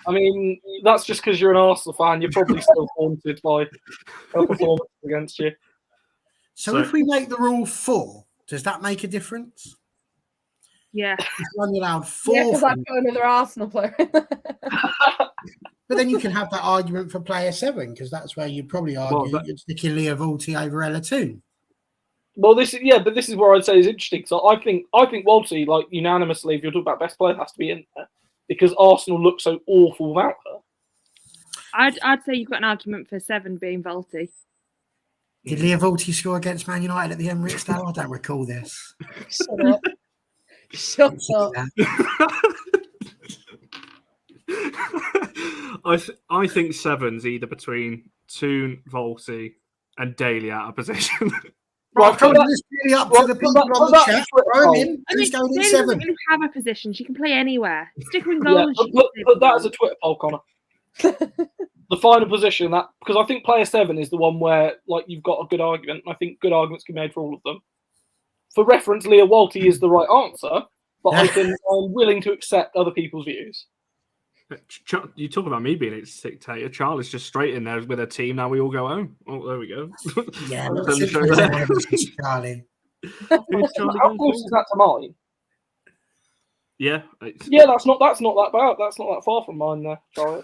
I mean, that's just because you're an Arsenal fan. You're probably still haunted by her performance against you. So if we make the rule 4, does that make a difference? Yeah. It's only allowed 4. Yeah, because I've got another Arsenal player. But then you can have that argument for player 7, because that's where you'd probably argue you're sticking Leah Volti over Ella Toon. Well, this is where I'd say is interesting. So I think Walty, like unanimously, if you're talking about best player, has to be in there because Arsenal look so awful without her. I'd say you've got an argument for 7 being Volti. Did Leah Volti score against Man United at the Emirates? Though I don't recall this. Shut up. Shut up. I think 7's either between Toon, Volti, and Daly out of position. Right, it's really up to the people on the chat. Throw him in. Who's going in Daly 7? doesn't really have a position. She can play anywhere. Stick her in goal. Put that as a Twitter poll, Connor. The final position, that because I think player 7 is the one where like you've got a good argument. I think good arguments can be made for all of them. For reference, Leah Walty is the right answer, but I'm willing to accept other people's views. You talk about me being a dictator. Charlie's just straight in there with a team. Now we all go home. Oh, there we go. Yeah, Charlie. How close is that to mine? Yeah. Yeah, that's not that bad. That's not that far from mine there, Charlie.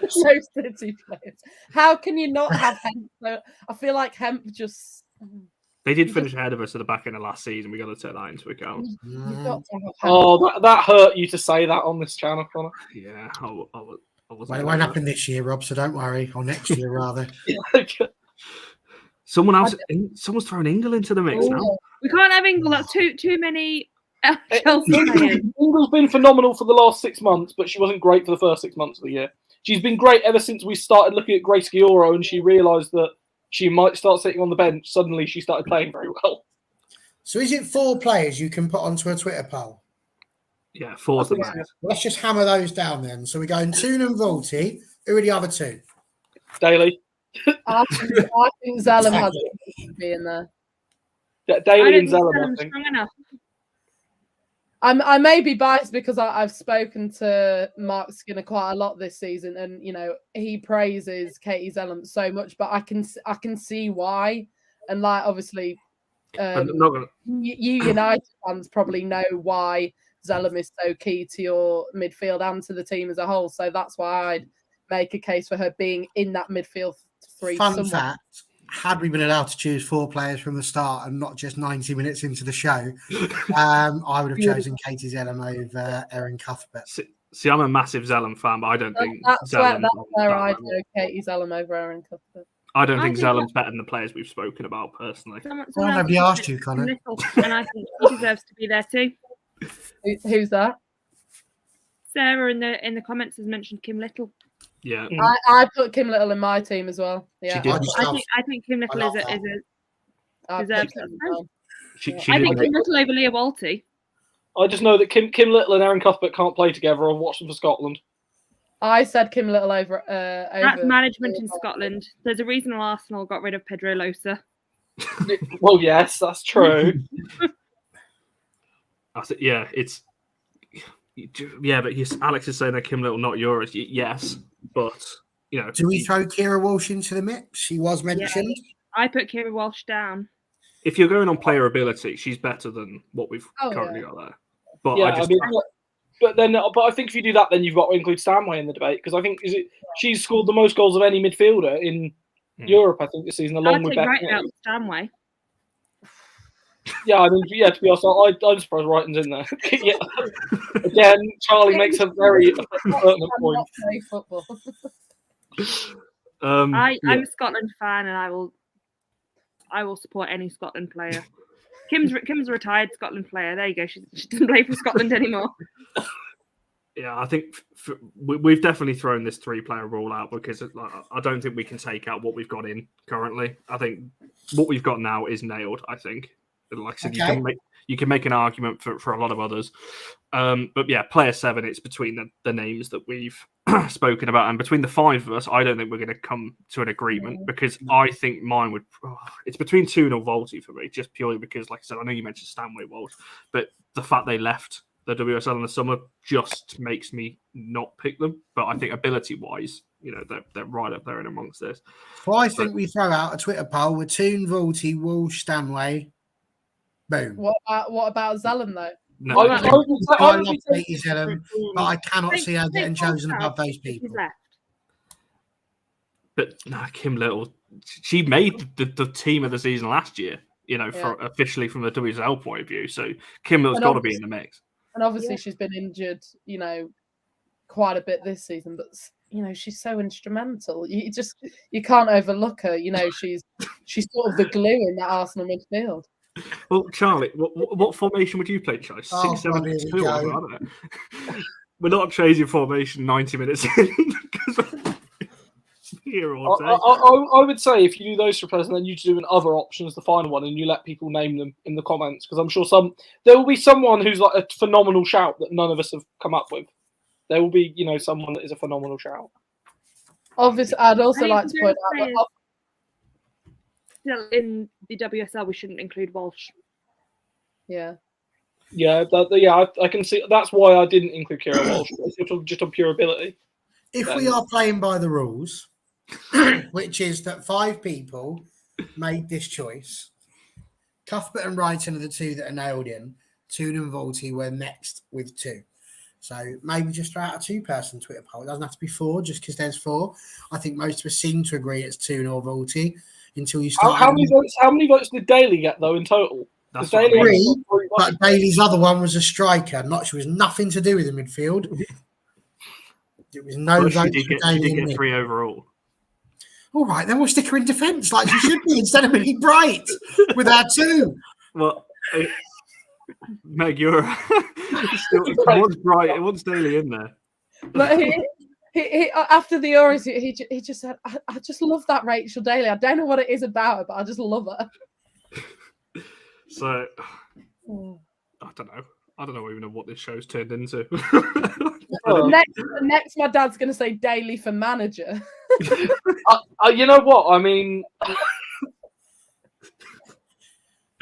So City players. How can you not have Hemp? I feel like Hemp just. They did finish ahead of us at the back end of last season. We got to take that into account. You've got to have Hemp. Oh, that hurt you to say that on this channel, Connor. Yeah, I was. Well, it won't happen this year, Rob. So don't worry. Or next year, rather. Someone's throwing Ingle into the mix now. We can't have Ingle. That's too many Chelsea players. Ingle's been phenomenal for the last 6 months, but she wasn't great for the first 6 months of the year. She's been great ever since we started looking at Grace Gioro and she realised that she might start sitting on the bench. Suddenly she started playing very well. So is it 4 players you can put onto a Twitter poll? Yeah, 4 of them. Let's just hammer those down then. So we're going Toon and Volti. Who are the other 2? Daly. I think Zalem has to be in there. Daly and Zalem, I think. Strong enough. I may be biased because I've spoken to Mark Skinner quite a lot this season, and he praises Katie Zellum so much, but I can see why, and like obviously, you United fans probably know why Zellum is so key to your midfield and to the team as a whole. So that's why I'd make a case for her being in that midfield 3. Fun fact. Had we been allowed to choose 4 players from the start and not just 90 minutes into the show, I would have chosen Katie Zellum over Erin Cuthbert. See, I'm a massive Zellum fan, but I don't think that's where I know Katie Zellum over Erin Cuthbert. I don't think Zellum's better than the players we've spoken about personally. Well, nobody asked you, Connor. And I think he deserves to be there too. Who's that? Sarah in the comments has mentioned Kim Little. Yeah, I put Kim Little in my team as well. Yeah, I think Kim Little deserves it. I think Kim Little over Leah Walty. I just know that Kim Little and Erin Cuthbert can't play together. I've watched them for Scotland. I said Kim Little over. That's management in Scotland. There's a reason Arsenal got rid of Pedro Losa. Well, yes, that's true. But Alex is saying that Kim Little not yours. Yes, but do we throw Kira Walsh into the mix? She was mentioned. Yeah, I put Kira Walsh down. If you're going on player ability, she's better than what we've currently got there. But yeah, but I think if you do that, then you've got to include Stanway in the debate because I think she's scored the most goals of any midfielder in Europe. I think this season, along with Beth. Right out Stanway. Yeah, I mean, yeah. To be honest, I'm surprised Brighton's in there. Yeah. Again, Charlie makes a very pertinent point. Not play football. I'm a Scotland fan, and I will support any Scotland player. Kim's a retired Scotland player. There you go. She doesn't play for Scotland anymore. Yeah, I think we've definitely thrown this 3-player rule out because I don't think we can take out what we've got in currently. I think what we've got now is nailed. I think, like I said, you can make an argument for a lot of others, but yeah, player 7. It's between the names that we've spoken about, and between the 5 of us, I don't think we're going to come to an agreement because I think mine would. It's between Toon or Volty for me, just purely because, like I said, I know you mentioned Stanway Walsh, but the fact they left the WSL in the summer just makes me not pick them. But I think ability-wise, they're right up there and amongst this. Well, I think we throw out a Twitter poll with Toon, Volty, Walsh, Stanway. Boom. What about Zellum though? No, I love Katie Zellum, but I cannot see her getting chosen above those people. But no, Kim Little, she made the team of the season last year. For officially from the WSL point of view. So Kim Little's got to be in the mix. And obviously she's been injured, quite a bit this season, but she's so instrumental. You can't overlook her. She's sort of the glue in that Arsenal midfield. Well, Charlie, what formation would you play, Charlie? 6-7-2. I don't know. We're not changing formation 90 minutes in. I would say if you do those for players and then you do another option as the final one and you let people name them in the comments, because I'm sure there will be someone who's like a phenomenal shout that none of us have come up with. There will be, someone that is a phenomenal shout. Obviously, I'd also like to point out that still in the WSL we shouldn't include Walsh. Yeah. Yeah, I can see. That's why I didn't include Kira Walsh. Just on pure ability. If we are playing by the rules, which is that 5 people made this choice, Cuthbert and Wrighton are the 2 that are nailed in. Toon and Volty were next with 2. So maybe just throw out a 2-person Twitter poll. It doesn't have to be 4 just because there's 4. I think most of us seem to agree it's Toon or Volty until you start. How many votes did Daly get though in total? That's Daly 3, but Daly's other one was a striker. She was nothing to do with the midfield. It was no votes for Daly. She did get 3 overall. All right, then we'll stick her in defence like she should be instead of being bright with our 2. Well, Meg, you're still it bright. It wants Daly in there. But he after the Euros, he just said, I just love that Rachel Daly. I don't know what it is about her, but I just love her. So, I don't know. I don't even know what this show's turned into. Next, my dad's going to say Daly for manager. You know what? I mean,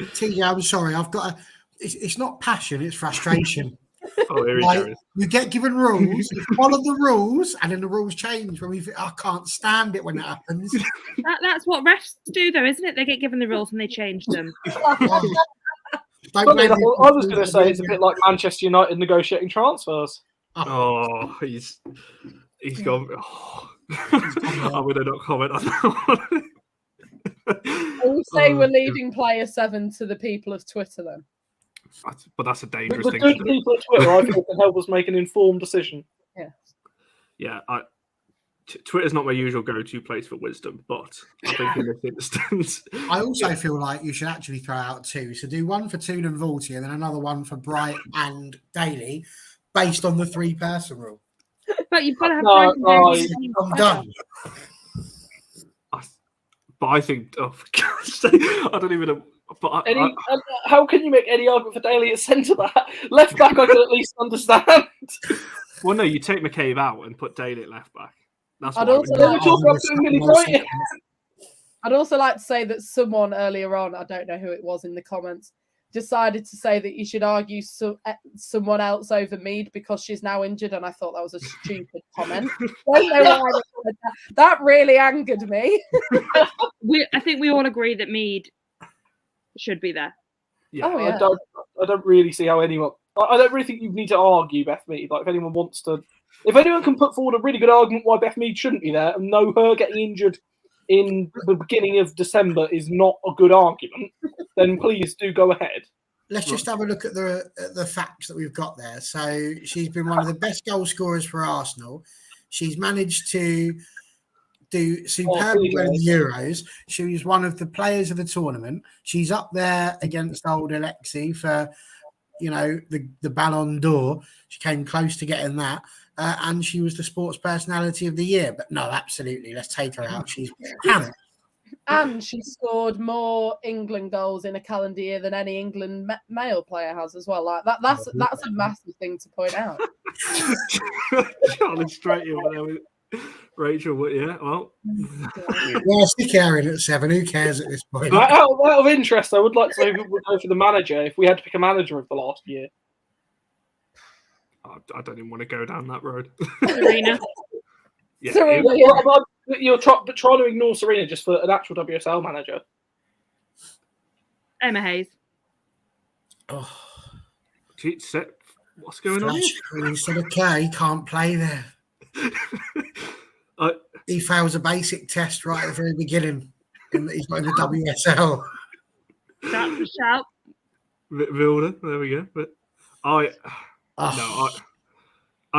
TJ, I'm sorry. I've got it's not passion, it's frustration. Oh, here he goes. You get given rules, you follow the rules, and then the rules change. When I can't stand it when it happens. That's what refs do, though, isn't it? They get given the rules and they change them. I was going to say it's a bit like Manchester United negotiating transfers. Oh, he's gone. Oh. I'm going to not comment on that one. We'll say we're leaving player 7 to the people of Twitter then. But that's a dangerous thing. The good people at Twitter, I think, can help us make an informed decision. Yeah. Twitter's not my usual go-to place for wisdom, but I think in this instance, I also feel like you should actually throw out 2. So do one for Toon and Volty, and then another one for Bright and Daly, based on the 3-person rule. But you've got to have. I'm done. But I think, I don't even know. But how can you make any argument for Daly at centre back? Left back, I can at least understand. Well, no, you take McCabe out and put Daly at left back. That's I'd also like to say that someone earlier on, I don't know who it was in the comments, decided to say that you should argue someone else over Mead because she's now injured, and I thought that was a stupid comment. Don't know why that really angered me. I think we all agree that Mead should be there. Yeah. Oh, yeah. I don't really see how anyone. I don't really think you need to argue Beth Mead. Like, if anyone can put forward a really good argument why Beth Mead shouldn't be there, and her getting injured in the beginning of December is not a good argument, then please do go ahead. Let's just have a look at the facts that we've got there. So she's been one of the best goal scorers for Arsenal. She's managed to do superbly well in the Euros. She was one of the players of the tournament. She's up there against old Alexi for, the Ballon d'Or. She came close to getting that. And she was the sports personality of the year. But no, absolutely. Let's take her out. She's hammered. And she scored more England goals in a calendar year than any England male player has as well. Like that's a massive thing to point out. Charlie straight over there with Rachel, but yeah, well. Well, stick her in at 7. Who cares at this point? Out of interest, I would like to know who would go for the manager if we had to pick a manager of the last year. I don't even want to go down that road. Serena. Yeah, Serena, You're trying to ignore Serena just for an actual WSL manager. Emma Hayes. Oh, what's going on? He said, okay, can't play there. He fails a basic test right at the very beginning. He's not in the WSL. That's a shout. Vilda, there we go. But I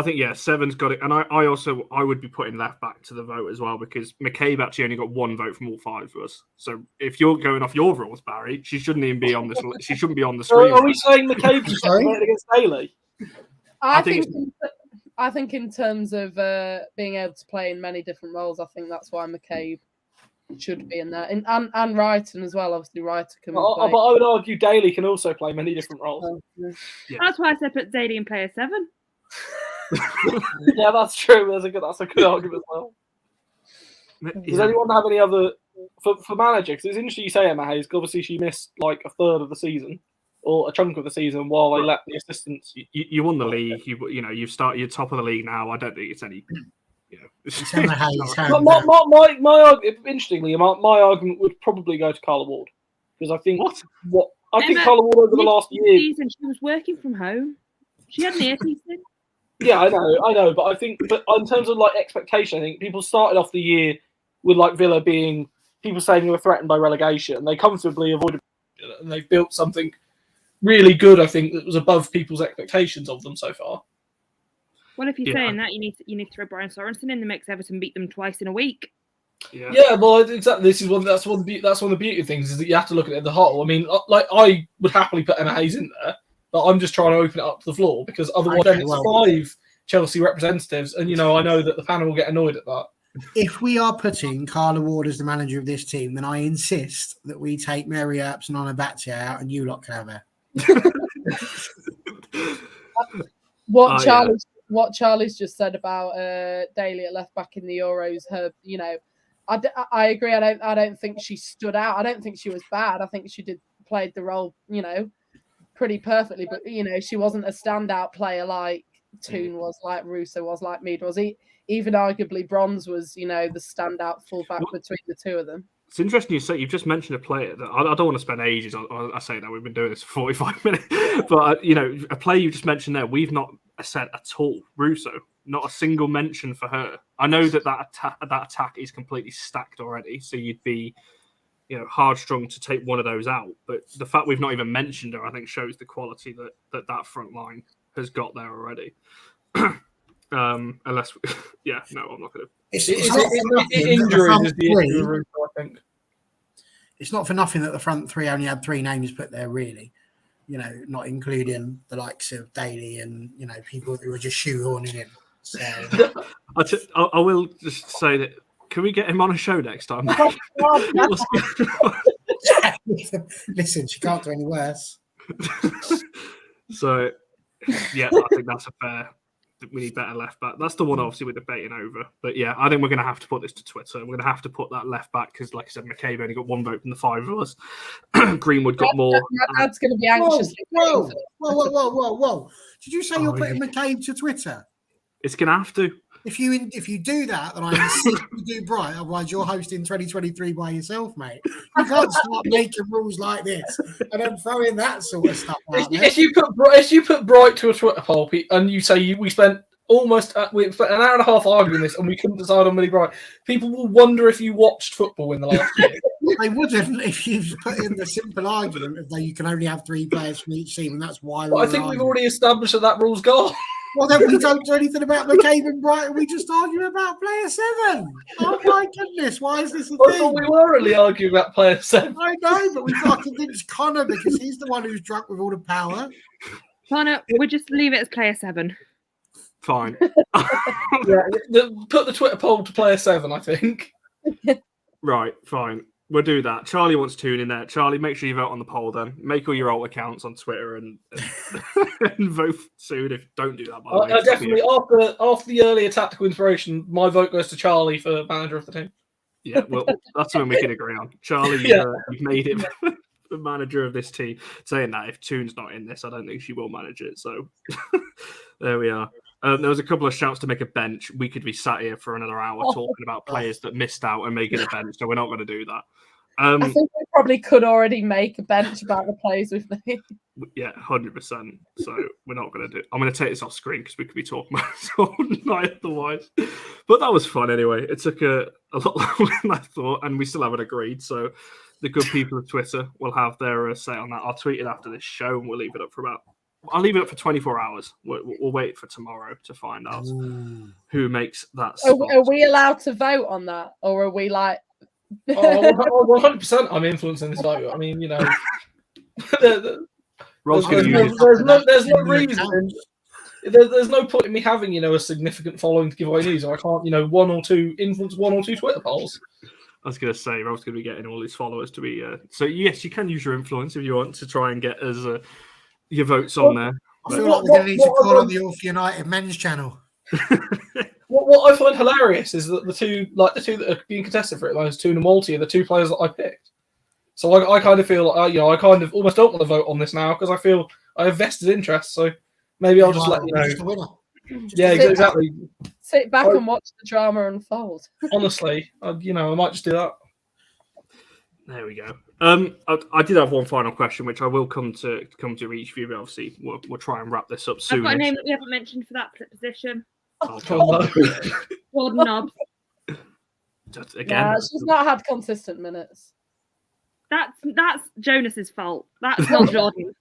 think 7's got it, and I would be putting left back to the vote as well because McCabe actually only got 1 vote from all 5 of us. So if you're going off your rules, Barry, she shouldn't even be on this. She shouldn't be on the screen. Are we saying McCabe should play against Daly? I think in terms of being able to play in many different roles, I think that's why McCabe should be in there, and Wrighton as well. Obviously, Wrighton can play. But I would argue Daly can also play many different roles. Yeah. That's why I said put Daly in player 7. Yeah, that's true. That's a good argument as well. Does anyone have any other for manager? Because it's interesting you say Emma Hayes. Obviously, she missed like a third of the season or a chunk of the season while they let the assistants. You won the league. You're top of the league now. I don't think it's any. It's Emma Hayes. Interestingly, my argument would probably go to Carla Ward because I think think Carla Ward over the last year. Season, she was working from home. She had an earpiece in. Yeah, I know, but in terms of like expectation, I think people started off the year with like Villa being people saying they were threatened by relegation. They comfortably avoided, and they've built something really good. I think that was above people's expectations of them so far. Well, if you're saying that, you need to throw Brian Sorensen in the mix. Everton beat them twice in a week. Yeah, well, exactly. That's one of the beauty of things is that you have to look at it as a whole. I mean, like I would happily put Emma Hayes in there. But I'm just trying to open it up to the floor because otherwise it's 5 Chelsea representatives, and I know that the panel will get annoyed at that. If we are putting Carla Ward as the manager of this team, then I insist that we take Mary Earps and Anna Batia out, and you lot can have her. What Charlie's just said about Daly at left back in the Euros, I agree. I don't think she stood out. I don't think she was bad. I think she played the role, pretty perfectly, but she wasn't a standout player like Toon was, like Russo was, like Mead was. Even arguably Bronze was, the standout fullback between the two of them. It's interesting you say you've just mentioned a player that I don't want to spend ages on. I say that we've been doing this for 45 minutes, but a player you just mentioned there, we've not said at all. Russo, not a single mention for her. I know that attack is completely stacked already, so you'd be hard strung to take one of those out. But the fact we've not even mentioned her, I think, shows the quality that front line has got there already. Unless, no, I'm not going to. Injuries is the issue, I think. It's not for nothing that the front 3 only had 3 names put there, really. Not including the likes of Daly and, people who were just shoehorning in. So. I will just say that. Can we get him on a show next time? Listen, she can't do any worse. So, I think that's a fair. We need better left back. That's the one, obviously, we're debating over. But I think we're going to have to put this to Twitter. We're going to have to put that left back because, like I said, McCabe only got 1 vote from the 5 of us. Greenwood got more. My dad's going to be anxious. Whoa! Did you say you're putting McCabe to Twitter? It's going to have to. If you do that, then I insist you do Bright. Otherwise, you're hosting 2023 by yourself, mate. You can't start making rules like this and then throw in that sort of stuff. If you put Bright to a Twitter poll and you say we spent we spent an hour and a half arguing this and we couldn't decide on Millie Bright, people will wonder if you watched football in the last year. They wouldn't if you put in the simple argument that you can only have 3 players from each team, and that's why. But I think we've already established that rule's gone. Well, then we don't do anything about McCabe and Brighton. We just argue about player 7. Oh my goodness, why is this a I thing? thought we were only arguing about player 7. I know, but we've got to convince Connor because he's the one who's drunk with all the power. Connor, we'll just leave it as player 7. Fine. Put the Twitter poll to player 7, I think. Right, fine. We'll do that. Charlie wants to tune in there. Charlie, make sure you vote on the poll then. Make all your alt accounts on Twitter and vote soon. If don't do that, by the way. Definitely, after the earlier tactical inspiration, my vote goes to Charlie for manager of the team. Yeah, well, that's something we can agree on. Charlie, you've made it the manager of this team. Saying that, if Toon's not in this, I don't think she will manage it. So there we are. There was a couple of shouts to make a bench. We could be sat here for another hour talking about players that missed out and making a bench, so we're not going to do that. I think we probably could already make a bench about the players we've named. Yeah, 100%. So we're not going to do it. I'm going to take this off screen because we could be talking about this all night otherwise. But that was fun anyway. It took a lot longer than I thought, and we still haven't agreed. So the good people of Twitter will have their say on that. I'll tweet it after this show, and we'll leave it up for I'll leave it up for 24 hours. We'll wait for tomorrow to find out who makes that spot. Are we allowed to vote on that? Or are we like... 100% I'm influencing this vote. I mean, there's no reason. There's no point in me having, a significant following to give away news. Or I can't, influence 1 or 2 Twitter polls. I was going to say, Rob's going to be getting all his followers to be... So, yes, you can use your influence if you want to try and get your votes on there. I feel like we're going to need to call on the All United men's channel. What I find hilarious is that the two that are being contested for it, those Toon and Walty, are the 2 players that I picked. So I kind of feel like, I kind of almost don't want to vote on this now because I feel I have vested interest. So maybe I'll just let you know. Exactly. Sit back and watch the drama unfold. Honestly, I might just do that. There we go. I did have one final question, which I will come to each of you, but obviously we'll try and wrap this up soon. I've got a name that we haven't mentioned for that position. Oh, Jordan Nobbs. Again, she's not had consistent minutes. That's Jonas's fault. That's not Jordan.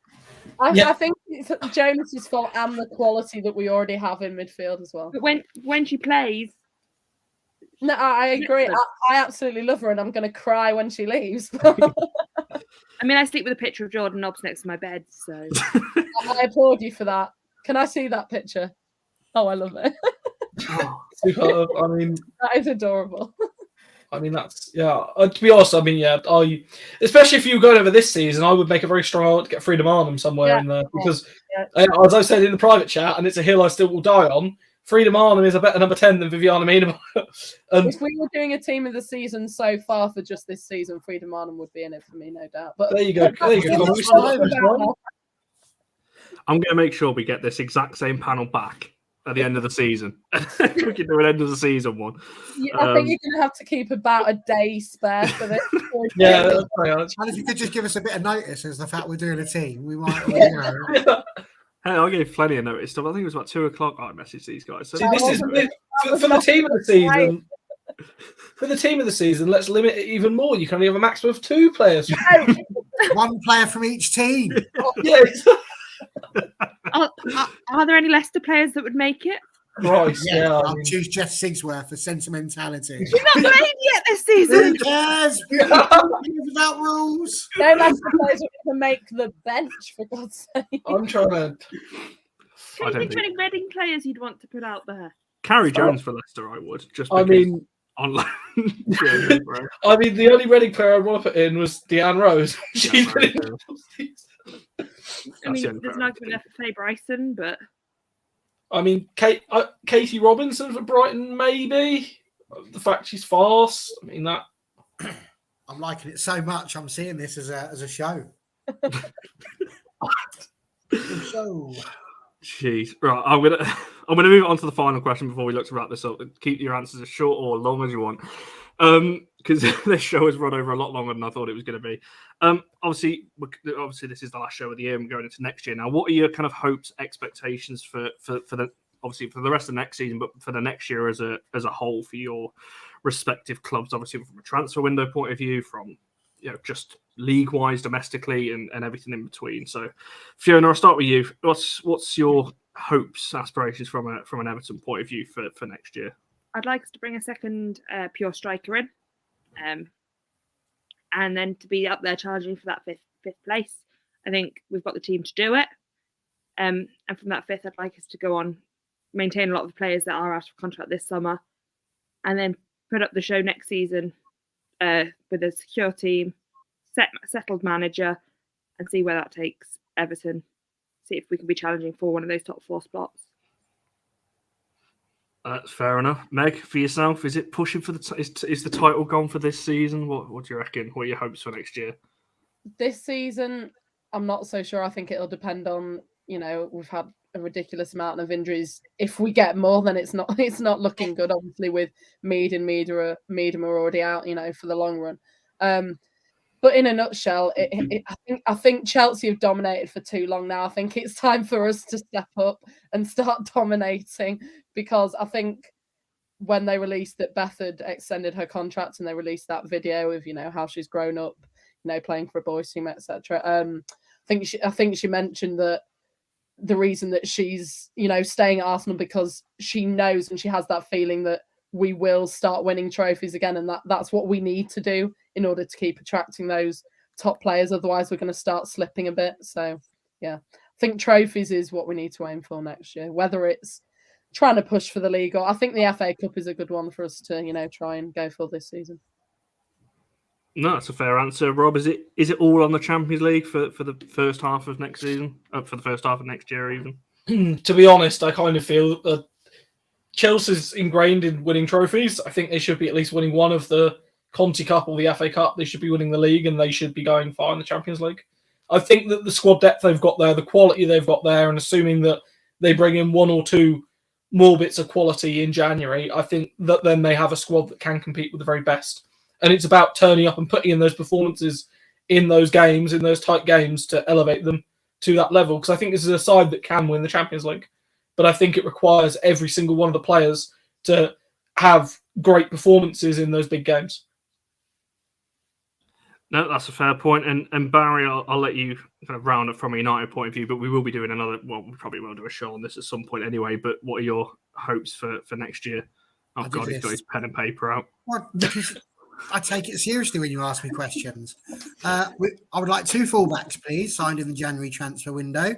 I think it's Jonas's fault and the quality that we already have in midfield as well. But when she plays, no, I agree. I absolutely love her, and I'm going to cry when she leaves. I mean, I sleep with a picture of Jordan Nobbs next to my bed, so I applaud you for that. Can I see that picture? Oh, I love it. Superb. I mean, that is adorable. I mean, that's to be honest, I mean, especially if you were going over this season, I would make a very strong argument to get Freedom Arnhem somewhere in there because, as I said in the private chat, and it's a hill I still will die on. Freedom Arnhem is a better number 10 than Viviana Mina. If we were doing a team of the season so far for just this season, Freedom Arnhem would be in it for me, no doubt. But there you go. I'm going to make sure we get this exact same panel back at the end of the season. We can do an end of the season one. I think you're going to have to keep about a day spare for this. Yeah. And if you could just give us a bit of notice as the fact we're doing a team, we might, Hey, I gave plenty of notice stuff. I think it was about 2:00 I messaged these guys. So this is for the team of the season. For the team of the season, let's limit it even more. You can only have a maximum of 2 players. 1 player from each team. Yeah. Are there any Leicester players that would make it? Right. Yeah. I'll choose Jess Sigsworth for sentimentality. She's not played yet this season. Who cares? Without rules. No Leicester players would even make the bench, for God's sake. I'm trying to. Can you think of any Reading players you'd want to put out there? Carrie Jones for Leicester, I would. Just because online. I mean, the only Reading player I want to put in was Deanne Rose. She's been I mean, there's no argument there for Faye Bryson, but I mean, Katie Robinson for Brighton, maybe. The fact she's fast. I mean, that. I'm liking it so much. I'm seeing this as a show. So, jeez, right. I'm gonna move on to the final question before we look to wrap this up. Keep your answers as short or long as you want, because this show has run over a lot longer than I thought it was going to be. Obviously, this is the last show of the year, and we're going into next year now. What are your kind of hopes, expectations for the obviously for the rest of the next season, but for the next year as a whole for your respective clubs? Obviously, from a transfer window point of view, from just league-wise, domestically, and everything in between. So, Fiona, I'll start with you. What's your hopes, aspirations from an Everton point of view for next year? I'd like us to bring a second pure striker in, and then to be up there challenging for that fifth place. I think we've got the team to do it. And from that fifth, I'd like us to go on, maintain a lot of the players that are out of contract this summer, and then put up the show next season with a secure team, settled manager, and see where that takes Everton. See if we can be challenging for one of those top 4 spots. That's fair enough. Meg, for yourself, is it pushing for is the title gone for this season? What do you reckon? What are your hopes for next year? This season, I'm not so sure. I think it'll depend on, we've had a ridiculous amount of injuries. If we get more, then it's not looking good. Obviously, with Mead and Meadham are already out, for the long run. But in a nutshell, I think Chelsea have dominated for too long now. I think it's time for us to step up and start dominating, because I think when they released that Beth had extended her contract and they released that video of how she's grown up, playing for a boys team, etc. I think she mentioned that the reason that she's staying at Arsenal because she knows and she has that feeling that we will start winning trophies again, and that's what we need to do in order to keep attracting those top players. Otherwise, we're going to start slipping a bit. So, yeah, I think trophies is what we need to aim for next year. Whether it's trying to push for the league, or I think the FA Cup is a good one for us to try and go for this season. No, that's a fair answer, Rob. Is it all on the Champions League for the first half of next season? For the first half of next year, even? To be honest, I kind of feel that Chelsea's ingrained in winning trophies. I think they should be at least winning one of the Conti Cup or the FA Cup. They should be winning the league, and they should be going far in the Champions League. I think that the squad depth they've got there, the quality they've got there, and assuming that they bring in 1 or 2 more bits of quality in January, I think that then they have a squad that can compete with the very best. And it's about turning up and putting in those performances in those games, in those tight games, to elevate them to that level. Because I think this is a side that can win the Champions League. But I think it requires every single one of the players to have great performances in those big games. No, that's a fair point. And Barry, I'll let you kind of round up from a United point of view, but we will be doing we probably will do a show on this at some point anyway. But what are your hopes for next year? Oh, God, he's got his pen and paper out. What? I take it seriously when you ask me questions. I would like 2 fullbacks, please, signed in the January transfer window.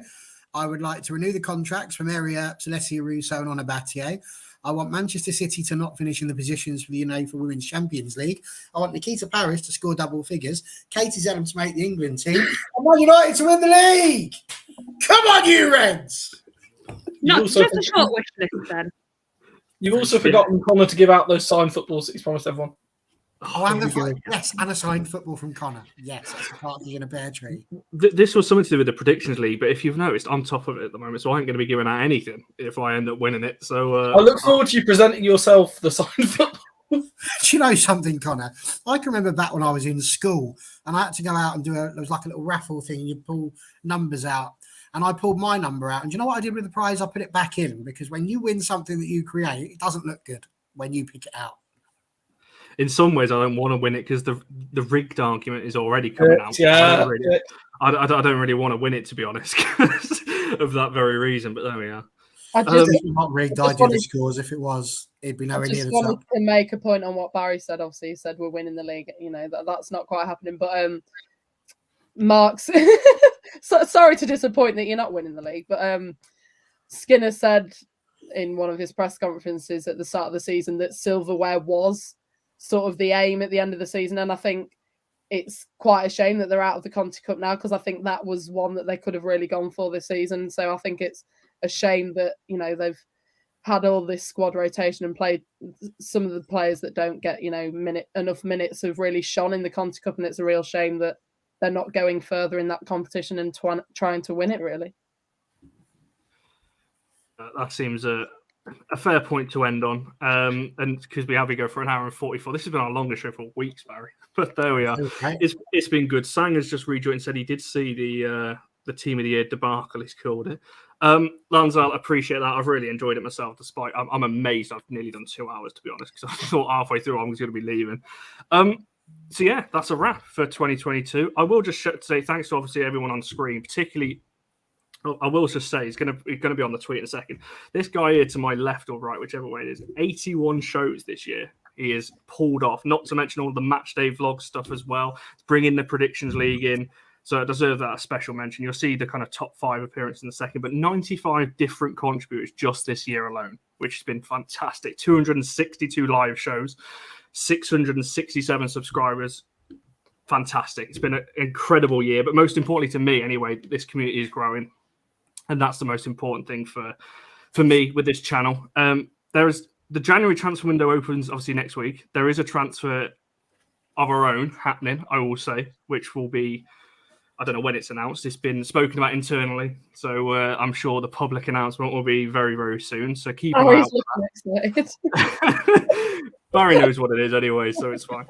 I would like to renew the contracts for Maria Celestia Russo and Ona Battier. I want Manchester City to not finish in the positions for the UEFA Women's Champions League. I want Nikita Paris to score double figures, Katie Zellum to make the England team, and Man United to win the league. Come on, you Reds! Not just a short wish list, then. You've also forgotten Connor to give out those signed footballs that he's promised everyone. Oh, and and a signed football from Connor. Yes, that's a party in a bear tree. This was something to do with the predictions league, but if you've noticed, I'm top of it at the moment, so I ain't going to be giving out anything if I end up winning it. So I look forward to you presenting yourself the signed football. Do you know something, Connor? I can remember back when I was in school, and I had to go out and there was like a little raffle thing. You pull numbers out, and I pulled my number out. And do you know what I did with the prize? I put it back in, because when you win something that you create, it doesn't look good when you pick it out. In some ways, I don't want to win it because the rigged argument is already coming out. Yeah, I don't really want to win it, to be honest, of that very reason. But there we are. It's not rigged. I do the scores. If it was, it'd be nowhere near the top. I wanted to make a point on what Barry said. Obviously, he said we're winning the league. That's not quite happening. But Mark's sorry to disappoint that you're not winning the league. But Skinner said in one of his press conferences at the start of the season that silverware was sort of the aim at the end of the season, and I think it's quite a shame that they're out of the Conti Cup now, because I think that was one that they could have really gone for this season. So I think it's a shame that they've had all this squad rotation and played some of the players that don't get enough minutes have really shone in the Conti Cup, and it's a real shame that they're not going further in that competition and trying to win it, really. That seems a fair point to end on, and because we have to go for an hour and 44. This has been our longest show for weeks, Barry. But there we are. Okay. It's been good. Sang has just rejoined and said he did see the Team of the Year debacle, he's called it. Lanzal, appreciate that. I've really enjoyed it myself. Despite I'm amazed I've nearly done 2 hours, to be honest, because I thought halfway through I was going to be leaving. So yeah, that's a wrap for 2022. I will just say thanks to obviously everyone on screen, particularly. I will just say he's gonna be on the tweet in a second. This guy here to my left or right, whichever way it is, 81 shows this year. He is pulled off. Not to mention all the match day vlog stuff as well. Bringing the predictions league in, so it deserves that a special mention. You'll see the kind of top 5 appearances in a second, but 95 different contributors just this year alone, which has been fantastic. 262 live shows, 667 subscribers. Fantastic. It's been an incredible year, but most importantly to me anyway, this community is growing. And that's the most important thing for me with this channel. There is the January transfer window opens obviously next week. There is a transfer of our own happening, I will say, which will be, I don't know when it's announced. It's been spoken about internally, so I'm sure the public announcement will be very, very soon. So keep an eye out. Barry knows what it is anyway, so it's fine.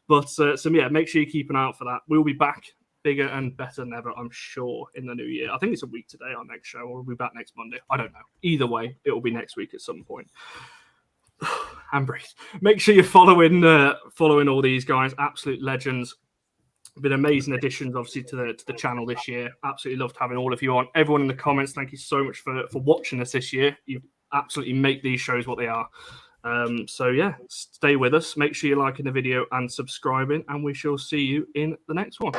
But so yeah, make sure you keep an eye out for that. We'll be back bigger and better than ever, I'm sure, in the new year. I think it's a week today, our next show, or we'll be back next Monday. I don't know. Either way, it will be next week at some point. And breathe. Make sure you're following all these guys. Absolute legends. Been amazing additions, obviously, to the channel this year. Absolutely loved having all of you on. Everyone in the comments, thank you so much for watching us this year. You absolutely make these shows what they are. So yeah, stay with us. Make sure you're liking the video and subscribing, and we shall see you in the next one.